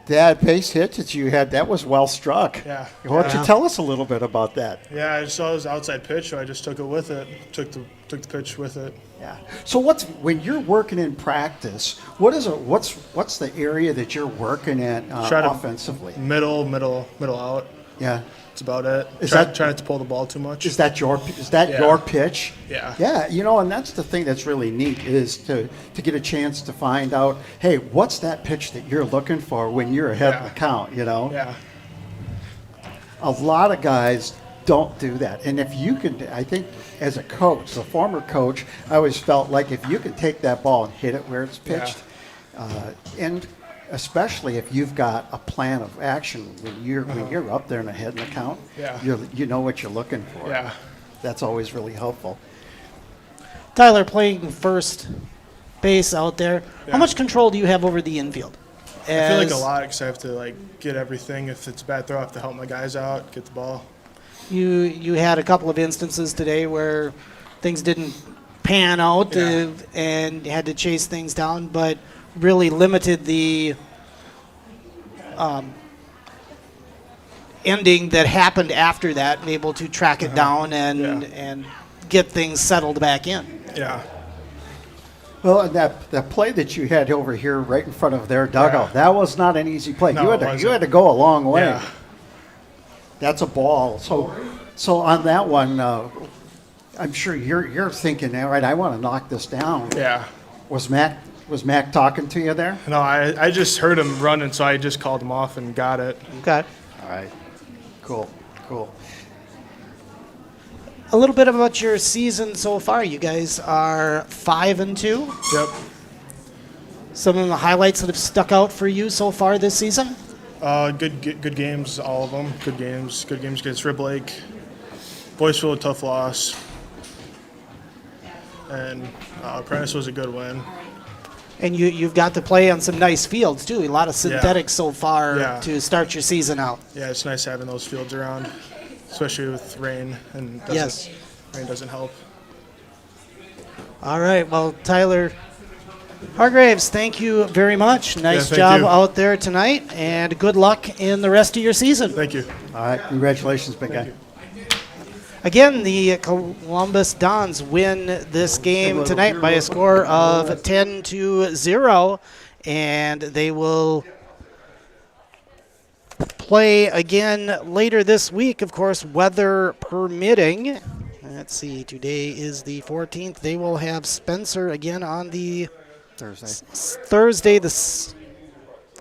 That base hit that you had, that was well struck. Yeah. Why don't you tell us a little bit about that? Yeah, I just saw his outside pitch, so I just took it with it. Took the pitch with it. Yeah. So when you're working in practice, what's the area that you're working at offensively? Middle out. Yeah. That's about it. Try not to pull the ball too much. Is that your pitch? Yeah. Yeah, and that's the thing that's really neat is to get a chance to find out, hey, what's that pitch that you're looking for when you're ahead of the count, Yeah. A lot of guys don't do that. And if you can, I think as a coach, a former coach, I always felt like if you can take that ball and hit it where it's pitched, and especially if you've got a plan of action when you're up there and ahead in the count, you know what you're looking for. Yeah. That's always really helpful. Tyler, playing first base out there, how much control do you have over the infield? I feel like a lot because I have to get everything. If it's a bad throw, I have to help my guys out, get the ball. You had a couple of instances today where things didn't pan out and you had to chase things down, but really limited the ending that happened after that and able to track it down and get things settled back in. Yeah. Well, and that play that you had over here right in front of their dugout, that was not an easy play. No, you had to go a long way. Yeah. That's a ball. So on that one, I'm sure you're thinking, all right, I want to knock this down. Yeah. Was Mac talking to you there? No, I just heard him running, so I just called him off and got it. Okay. All right. Cool. A little bit about your season so far. You guys are 5-2. Yep. Some of the highlights that have stuck out for you so far this season? Good games, all of them. Good games against Rib Lake. Boyceville, a tough loss. And Prentice was a good win. And you've got to play on some nice fields, too. A lot of synthetics so far to start your season out. Yeah, it's nice having those fields around, especially with rain. And rain doesn't help. All right. Well, Tyler Hargraves, thank you very much. Nice job out there tonight, and good luck in the rest of your season. Thank you. All right. Congratulations, big guy. Again, the Columbus Dons win this game tonight by a score of 10-0, and they will play again later this week, of course, weather permitting. Let's see, today is the 14th. They will have Spencer again on the Thursday.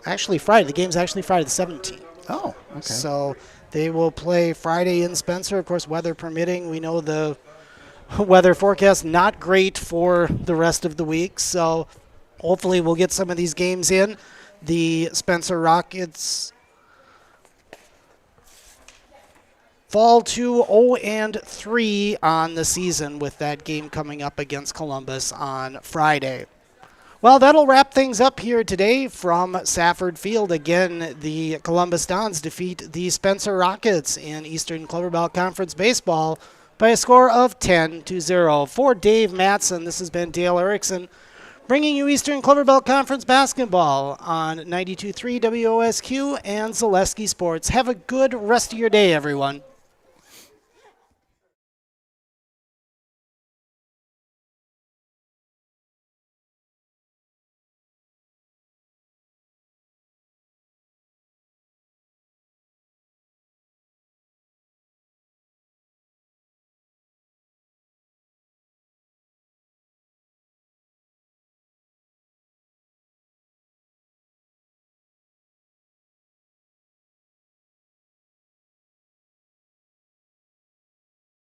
Actually Friday. The game's actually Friday the 17th. Oh, okay. So they will play Friday in Spencer, of course, weather permitting. We know the weather forecast not great for the rest of the week, so hopefully we'll get some of these games in. The Spencer Rockets fall to 0-3 on the season with that game coming up against Columbus on Friday. Well, that'll wrap things up here today from Safford Field. Again, the Columbus Dons defeat the Spencer Rockets in Eastern Clover Belt Conference Baseball by a score of 10-0. For Dave Mattson, this has been Dale Erickson, bringing you Eastern Clover Belt Conference basketball on 92.3 WOSQ and Zaleski Sports. Have a good rest of your day, everyone.